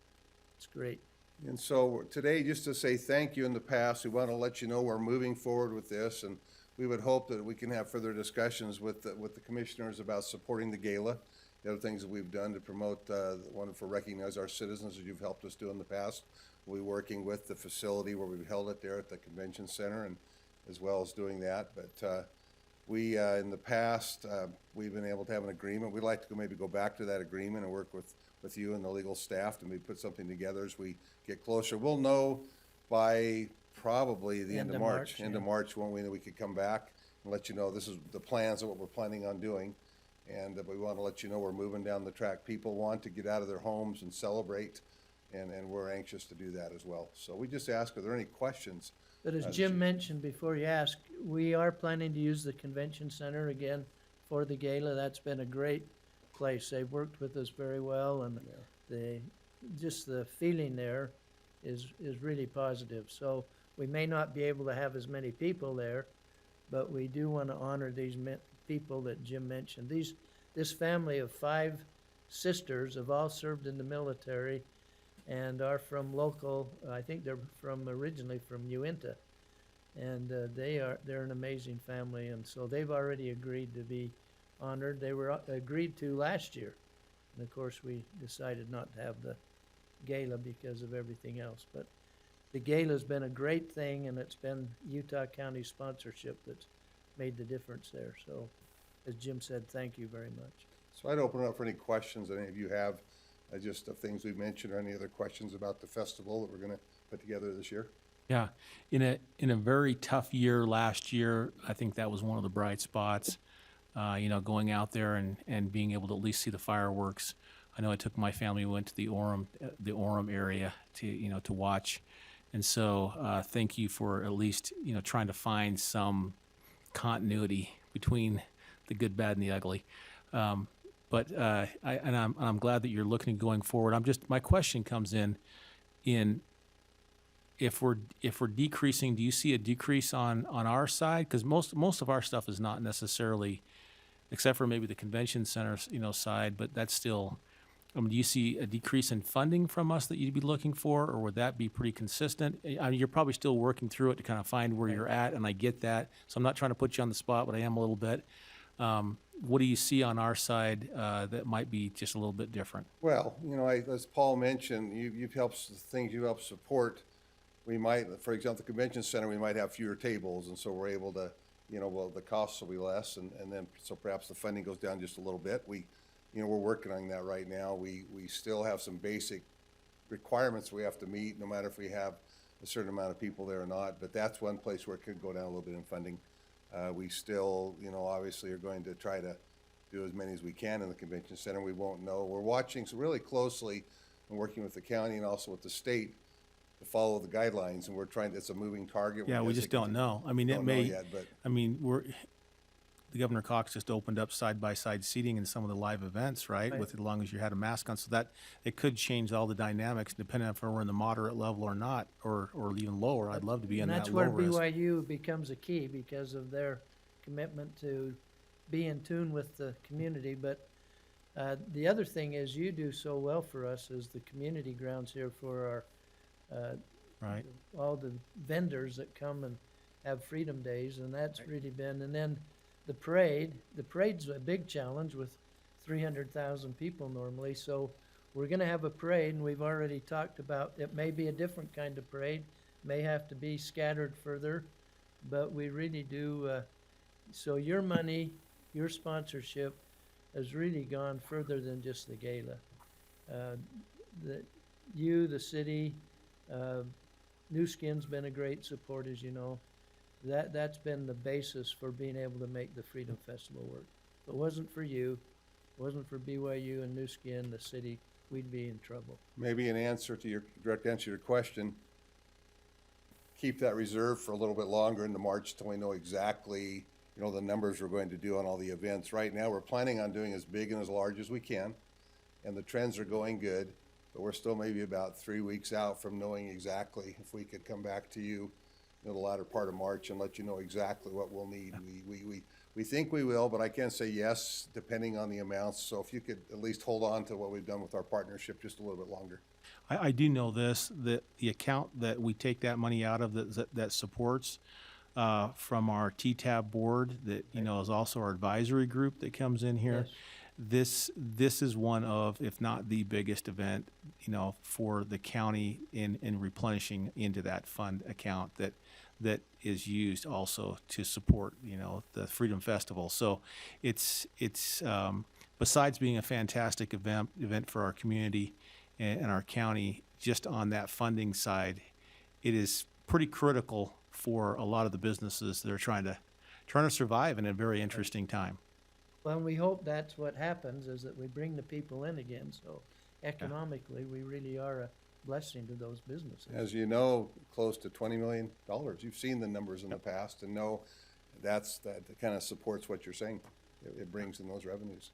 it's great. And so today, just to say thank you in the past, we want to let you know we're moving forward with this, and we would hope that we can have further discussions with the commissioners about supporting the gala, the other things that we've done to promote, wonderful recognize our citizens as you've helped us do in the past. We're working with the facility where we've held it there at the convention center, and as well as doing that. But we, in the past, we've been able to have an agreement. We'd like to maybe go back to that agreement and work with you and the legal staff to maybe put something together as we get closer. We'll know by probably the end of March. End of March, won't we, that we could come back and let you know this is the plans of what we're planning on doing. And we want to let you know we're moving down the track. People want to get out of their homes and celebrate, and we're anxious to do that as well. So we just ask, are there any questions? But as Jim mentioned before you ask, we are planning to use the convention center again for the gala. That's been a great place. They've worked with us very well, and just the feeling there is really positive. So we may not be able to have as many people there, but we do want to honor these people that Jim mentioned. This family of 5 sisters have all served in the military and are from local, I think they're originally from Uinta. And they're an amazing family, and so they've already agreed to be honored. They were agreed to last year. And of course, we decided not to have the gala because of everything else. But the gala's been a great thing, and it's been Utah County sponsorship that's made the difference there. So, as Jim said, thank you very much. So I'd open it up for any questions that any of you have just of things we've mentioned, or any other questions about the festival that we're going to put together this year? Yeah, in a very tough year last year, I think that was one of the bright spots. Going out there and being able to at least see the fireworks. I know I took my family, we went to the Orem area to watch, and so thank you for at least trying to find some continuity between the good, bad, and the ugly. I'm glad that you're looking at going forward. My question comes in if we're decreasing, do you see a decrease on our side? Because most of our stuff is not necessarily, except for maybe the convention center side, but that's still. Do you see a decrease in funding from us that you'd be looking for, or would that be pretty consistent? I mean, you're probably still working through it to kind of find where you're at, and I get that. So I'm not trying to put you on the spot, but I am a little bit. What do you see on our side that might be just a little bit different? Well, as Paul mentioned, you've helped, the things you help support. We might, for example, the convention center, we might have fewer tables, and so we're able to, the costs will be less, and then, so perhaps the funding goes down just a little bit. We're working on that right now. We still have some basic requirements we have to meet, no matter if we have a certain amount of people there or not, but that's one place where it could go down a little bit in funding. We still, obviously are going to try to do as many as we can in the convention center. We won't know. We're watching really closely and working with the county and also with the state to follow the guidelines, and we're trying, it's a moving target. Yeah, we just don't know. I mean, it may, yet, but I mean, the Governor Cox just opened up side-by-side seating in some of the live events, right? Right. With, as long as you had a mask on, so that it could change all the dynamics depending on if we're in the moderate level or not, or even lower. I'd love to be in And that that's low where risk. BYU becomes a key because of their commitment to be in tune with the community. But the other thing is you do so well for us is the community grounds here for our, Right. all the vendors that come and have Freedom Days, and that's really been, and then the parade's a big challenge with 300,000 people normally, so we're gonna have a parade, and we've already talked about, it may be a different kind of parade, may have to be scattered further, but we really do, so your money, your sponsorship has really gone further than just the gala. The city, New Skin's been a great support, as you know. That's been the basis for being able to make the Freedom Festival work. If it wasn't for you, it wasn't for BYU and New Skin, the city, we'd be in trouble. maybe an answer to your, direct answer to your question, keep that reserved for a little bit longer into March till we know exactly, the numbers we're going to do on all the events. Right now, we're planning on doing as big and as large as we can, and the trends are going good, but we're still maybe about 3 weeks out from knowing exactly if we could come back to you in the latter part of March and let you know exactly what we'll need. We think we will, but I can't say yes, depending on the amounts. So if you could at least hold on to what we've done with our partnership just a little bit longer. I do know this, that the account that we take that money out of that supports from our TTAB board that, is also our advisory group that comes in here. Yes. This is one of, if not the biggest event, for the county in replenishing into that fund account that is used also to support, the Freedom Festival. So it's besides being a fantastic event for our community and our county, just on that funding side, it is pretty critical for a lot of the businesses that are trying to survive in a very interesting time. Well, and we hope that's what happens, is that we bring the people in again, so economically, we really are a blessing to those businesses. As you know, close to $20 million. You've seen the numbers in the past and know that kind of supports what you're saying. It brings in those revenues.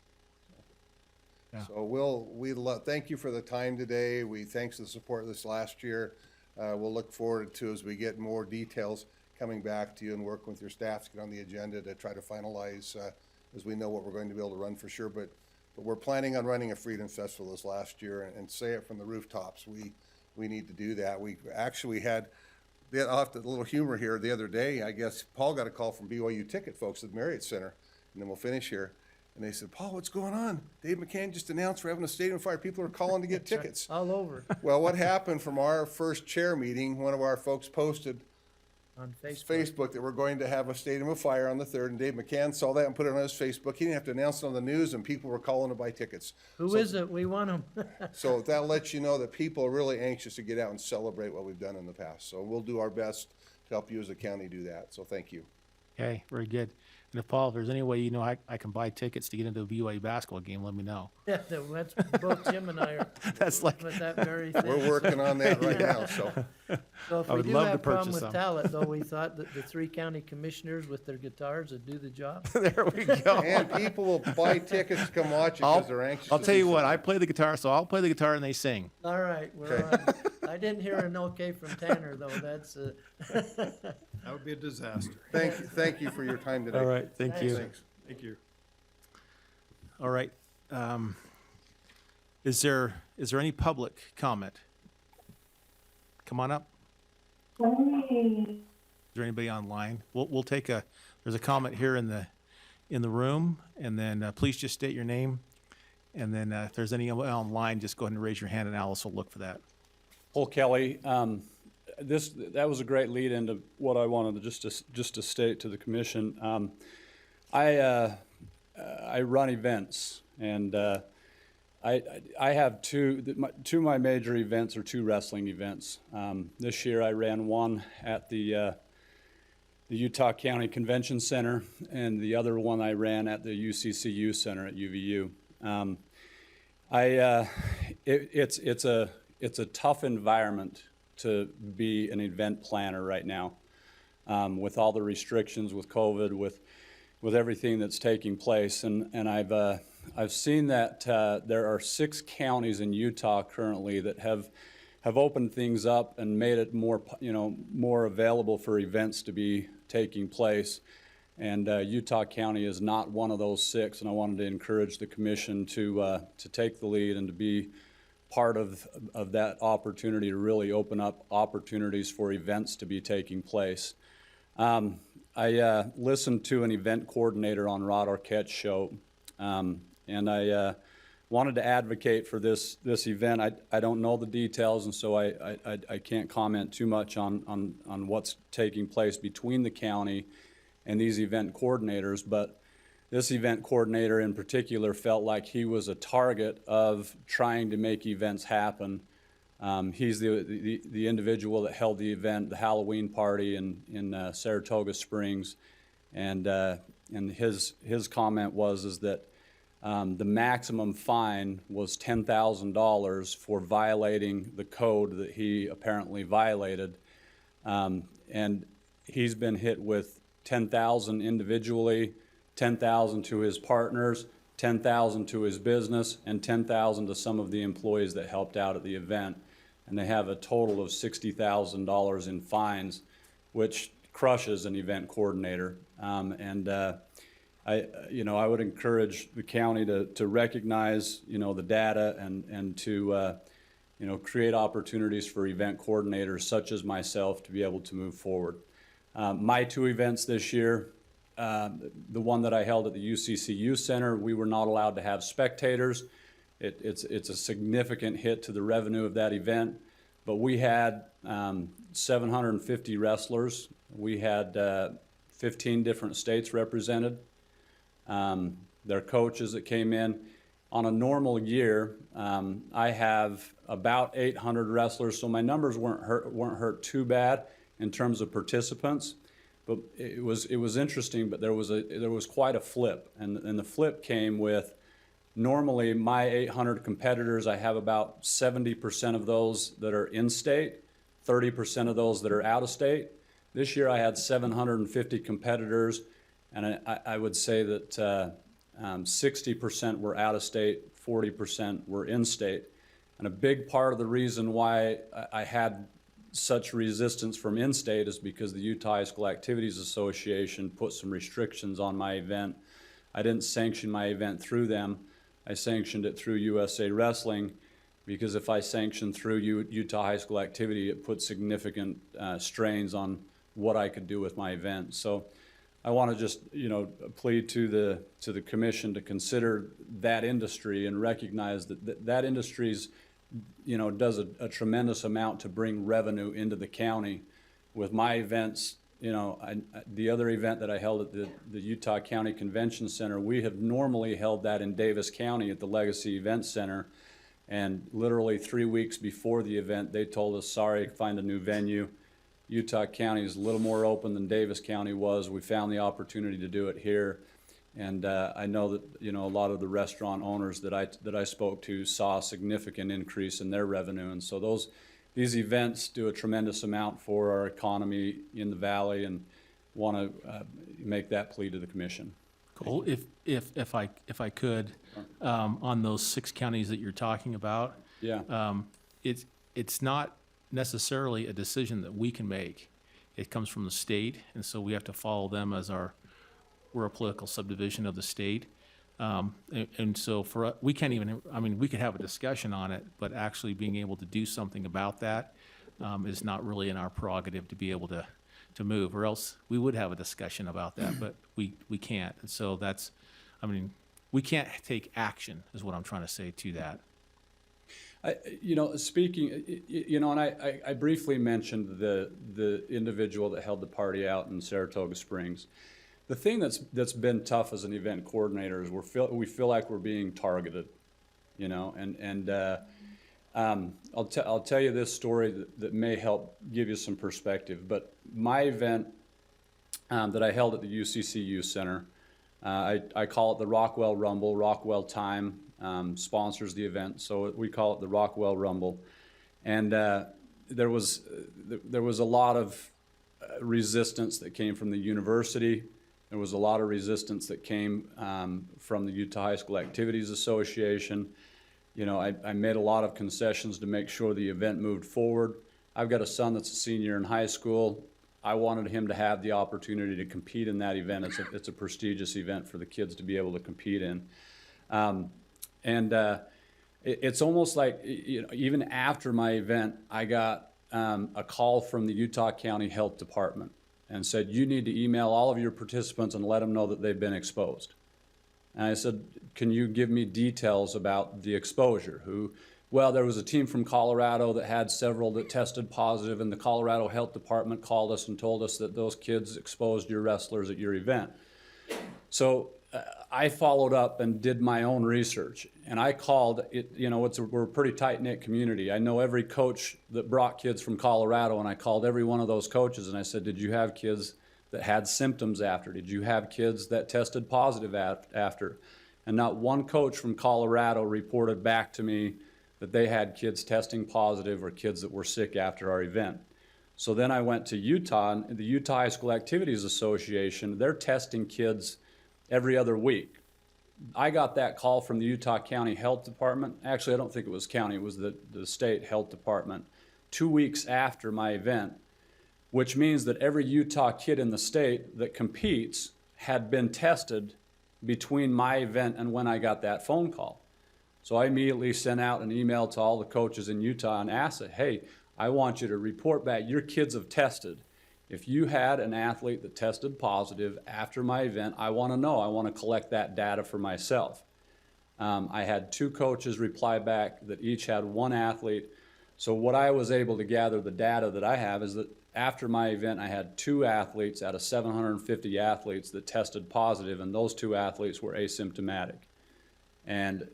Yeah. So thank you for the time today. Thanks for the support this last year. We'll look forward to, as we get more details, coming back to you and working with your staff to get on the agenda to try to finalize, as we know what we're going to be able to run for sure. But we're planning on running a Freedom Festival this last year, and say it from the rooftops. We need to do that. We actually had, I'll have a little humor here. The other day, I guess Paul got a call from BYU ticket folks at the Marriott Center, and then we'll finish here. And they said, Paul, what's going on? Dave McCann just announced we're having a stadium fire. People are calling to get tickets. All over. Well, what happened from our first chair meeting, one of our folks posted, On Facebook. Facebook, that we're going to have a Stadium of Fire on the 3rd, and Dave McCann saw that and put it on his Facebook. He didn't have to announce it on the news, and people were calling to buy tickets. Who is it? We want them. So that lets you know that people are really anxious to get out and celebrate what we've done in the past. So we'll do our best to help you as a county do that. So thank you. Okay, very good. And if Paul, if there's any way you know I can buy tickets to get into a BYU basketball game, let me know. Yeah, that's, both Jim and I are That's like, with that very thing. We're working on that right now, so. So if I we would do love to have a problem purchase with some. talent, though, we thought that the 3 county commissioners with their guitars would do the job. there we go. And people will buy tickets to come watch it I'll, because they're anxious. I'll to tell see you what, something. I play the guitar, so I'll play the guitar and they sing. All right, we're Okay. on. I didn't hear an okay from Tanner, though. That's, That would be a disaster. Thank you for your time today. All right, thank you. Thanks. Thank you. All right. Is there any public comment? Come on up. Is there anybody online? We'll take there's a comment here in the room, and then please just state your name. And then if there's any online, just go ahead and raise your hand and Alice will look for that. Paul Kelly, that was a great lead into what I wanted just to state to the commission. I run events, and I have two of my major events are 2 wrestling events. This year I ran one at the Utah County Convention Center, and the other one I ran at the UCCU Center at UVU. It's a tough environment to be an event planner right now, with all the restrictions, with COVID, with everything that's taking place. And I've seen that there are 6 counties in Utah currently that have opened things up and made it more available for events to be taking place. And Utah County is not one of those 6, and I wanted to encourage the commission to take the lead and to be part of that opportunity to really open up opportunities for events to be taking place. I listened to an event coordinator on Rod Arquette's show, and I wanted to advocate for this event. I don't know the details, and so I can't comment too much on what's taking place between the county and these event coordinators, but this event coordinator in particular felt like he was a target of trying to make events happen. He's the individual that held the event, the Halloween party in Saratoga Springs, and his comment was that the maximum fine was $10,000 for violating the code that he apparently violated, and he's been hit with $10,000 individually, $10,000 to his partners, $10,000 to his business, and $10,000 to some of the employees that helped out at the event. And they have a total of $60,000 in fines, which crushes an event coordinator. I would encourage the county to recognize, the data and to, create opportunities for event coordinators such as myself to be able to move forward. My 2 events this year, the one that I held at the UCCU Center, we were not allowed to have spectators. It's a significant hit to the revenue of that event, but we had 750 wrestlers. We had 15 different states represented. Their coaches that came in. On a normal year, I have about 800 wrestlers, so my numbers weren't hurt too bad in terms of participants, but it was interesting. But there was quite a flip, and the flip came with normally my 800 competitors. I have about 70% of those that are in state, 30% of those that are out of state. This year I had 750 competitors, and I would say that 60% were out of state, 40% were in state, and a big part of the reason why I had such resistance from in-state is because the Utah High School Activities Association put some restrictions on my event. I didn't sanction my event through them. I sanctioned it through USA Wrestling, because if I sanctioned through Utah High School Activity, it put significant strains on what I could do with my event. So I want to just, plead to the commission to consider that industry and recognize that industry's does a tremendous amount to bring revenue into the county. With my events, the other event that I held at the Utah County Convention Center, we have normally held that in Davis County at the Legacy Event Center. And literally 3 weeks before the event, they told us, sorry, find a new venue. Utah County is a little more open than Davis County was. We found the opportunity to do it here. And I know that, a lot of the restaurant owners that I spoke to saw a significant increase in their revenue. And so these events do a tremendous amount for our economy in the valley, and want to make that plea to the commission. Cole, if I could, on those 6 counties that you're talking about, Yeah. It's not necessarily a decision that we can make. It comes from the state, and so we have to follow them as we're a political subdivision of the state. And so we can't even, we could have a discussion on it, but actually being able to do something about that is not really in our prerogative to be able to move, or else we would have a discussion about that, but we can't. And so we can't take action, is what I'm trying to say to that. I briefly mentioned the individual that held the party out in Saratoga Springs. The thing that's been tough as an event coordinator is we feel like we're being targeted, I'll tell you this story that may help give you some perspective. But my event that I held at the UCC Youth Center, I call it the Rockwell Rumble. Rockwell Time sponsors the event, so we call it the Rockwell Rumble. And there was a lot of resistance that came from the university. There was a lot of resistance that came from the Utah High School Activities Association. I made a lot of concessions to make sure the event moved forward. I've got a son that's a senior in high school. I wanted him to have the opportunity to compete in that event. It's a prestigious event for the kids to be able to compete in. It's almost like, even after my event, I got a call from the Utah County Health Department and said, you need to email all of your participants and let them know that they've been exposed. And I said, can you give me details about the exposure? Well, there was a team from Colorado that had several that tested positive, and the Colorado Health Department called us and told us that those kids exposed your wrestlers at your event. So I followed up and did my own research, and I called it. We're a pretty tight-knit community. I know every coach that brought kids from Colorado, and I called every one of those coaches, and I said, did you have kids that had symptoms after? Did you have kids that tested positive after? And not one coach from Colorado reported back to me that they had kids testing positive or kids that were sick after our event. So then I went to Utah, and the Utah High School Activities Association, they're testing kids every other week. I got that call from the Utah County Health Department. Actually, I don't think it was county, it was the state health department, 2 weeks after my event, which means that every Utah kid in the state that competes had been tested between my event and when I got that phone call. So I immediately sent out an email to all the coaches in Utah and asked, hey, I want you to report back, your kids have tested. If you had an athlete that tested positive after my event, I want to know. I want to collect that data for myself. I had 2 coaches reply back that each had 1 athlete. So what I was able to gather, the data that I have, is that after my event, I had 2 athletes out of 750 athletes that tested positive, and those 2 athletes were asymptomatic. And,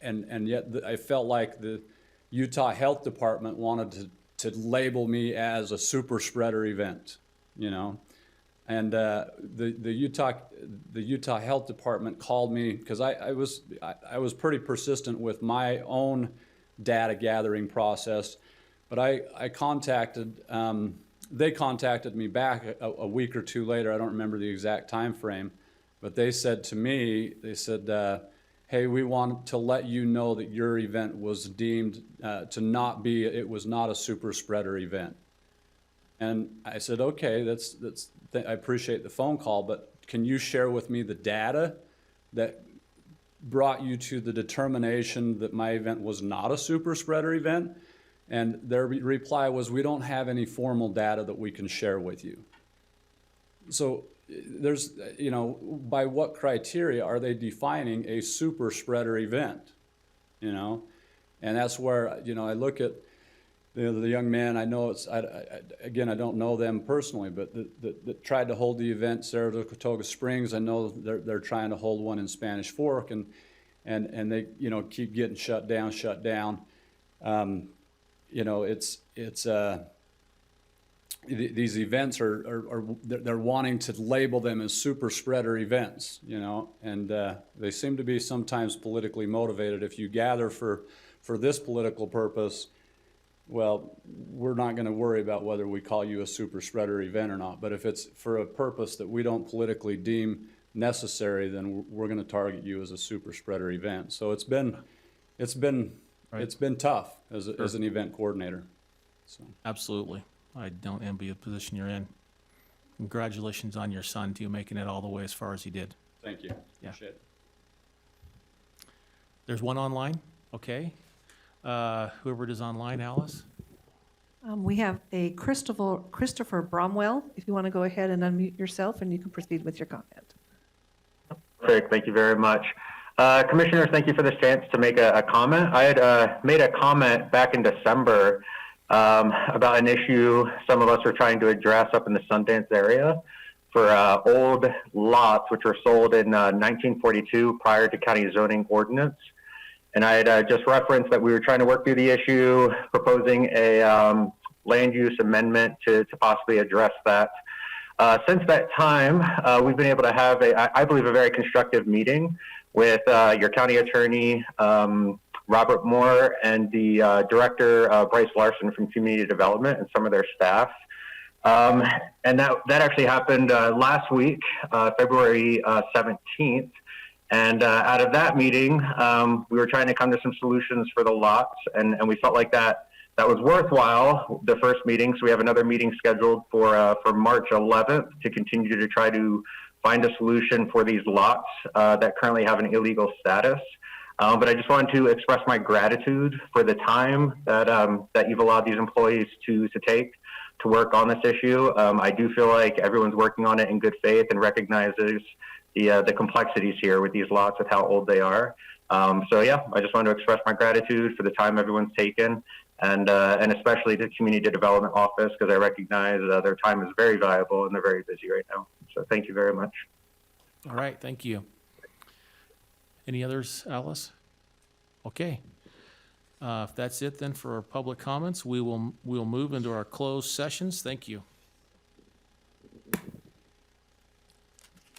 and yet I felt like the Utah Health Department wanted to label me as a super spreader event, And the Utah Health Department called me because I was pretty persistent with my own data gathering process, but I contacted, they contacted me back a week or 2 later. I don't remember the exact time frame, but they said to me, hey, we want to let you know that your event was deemed to not be, it was not a super spreader event. And I said, okay, I appreciate the phone call, but can you share with me the data that brought you to the determination that my event was not a super spreader event? And their reply was, we don't have any formal data that we can share with you. So there's, by what criteria are they defining a super spreader event? And that's where, I look at the young man, I know again, I don't know them personally, but that tried to hold the event, Saratoga Springs, I know they're trying to hold one in Spanish Fork, and they, you know, keep getting shut down. You know, these events they're wanting to label them as super spreader events, you know, and they seem to be sometimes politically motivated. If you gather for this political purpose, well, we're not going to worry about whether we call you a super spreader event or not. But if it's for a purpose that we don't politically deem necessary, then we're going to target you as a super spreader event. So it's been tough as an event coordinator. So Absolutely. I don't envy the position you're in. Congratulations on your son too, making it all the way as far as he did. thank you. Yeah. Appreciate it. There's one online, okay. Whoever it is online, Alice? We have a Christopher Bromwell. If you want to go ahead and unmute yourself, and you can proceed with your comment. Perfect. Thank you very much. Commissioners, thank you for this chance to make a comment. I had made a comment back in December about an issue some of us were trying to address up in the Sundance area for old lots which were sold in 1942 prior to county zoning ordinance. And I had just referenced that we were trying to work through the issue, proposing a land use amendment to possibly address that. Since that time, we've been able to have, I believe, a very constructive meeting with your county attorney, Robert Moore, and the director, Bryce Larson from Community Development, and some of their staff. And that actually happened last week, February 17th. And out of that meeting, we were trying to come to some solutions for the lots, and we felt like that was worthwhile, the first meeting. So we have another meeting scheduled for March 11th to continue to try to find a solution for these lots that currently have an illegal status. But I just wanted to express my gratitude for the time that you've allowed these employees to take to work on this issue. I do feel like everyone's working on it in good faith and recognizes the complexities here with these lots, with how old they are. So yeah, I just wanted to express my gratitude for the time everyone's taken, and especially the Community Development Office, because I recognize their time is very valuable and they're very busy right now. So thank you very much. All right, thank you. Any others, Alice? Okay. If that's it then for our public comments, we'll move into our closed sessions. Thank you.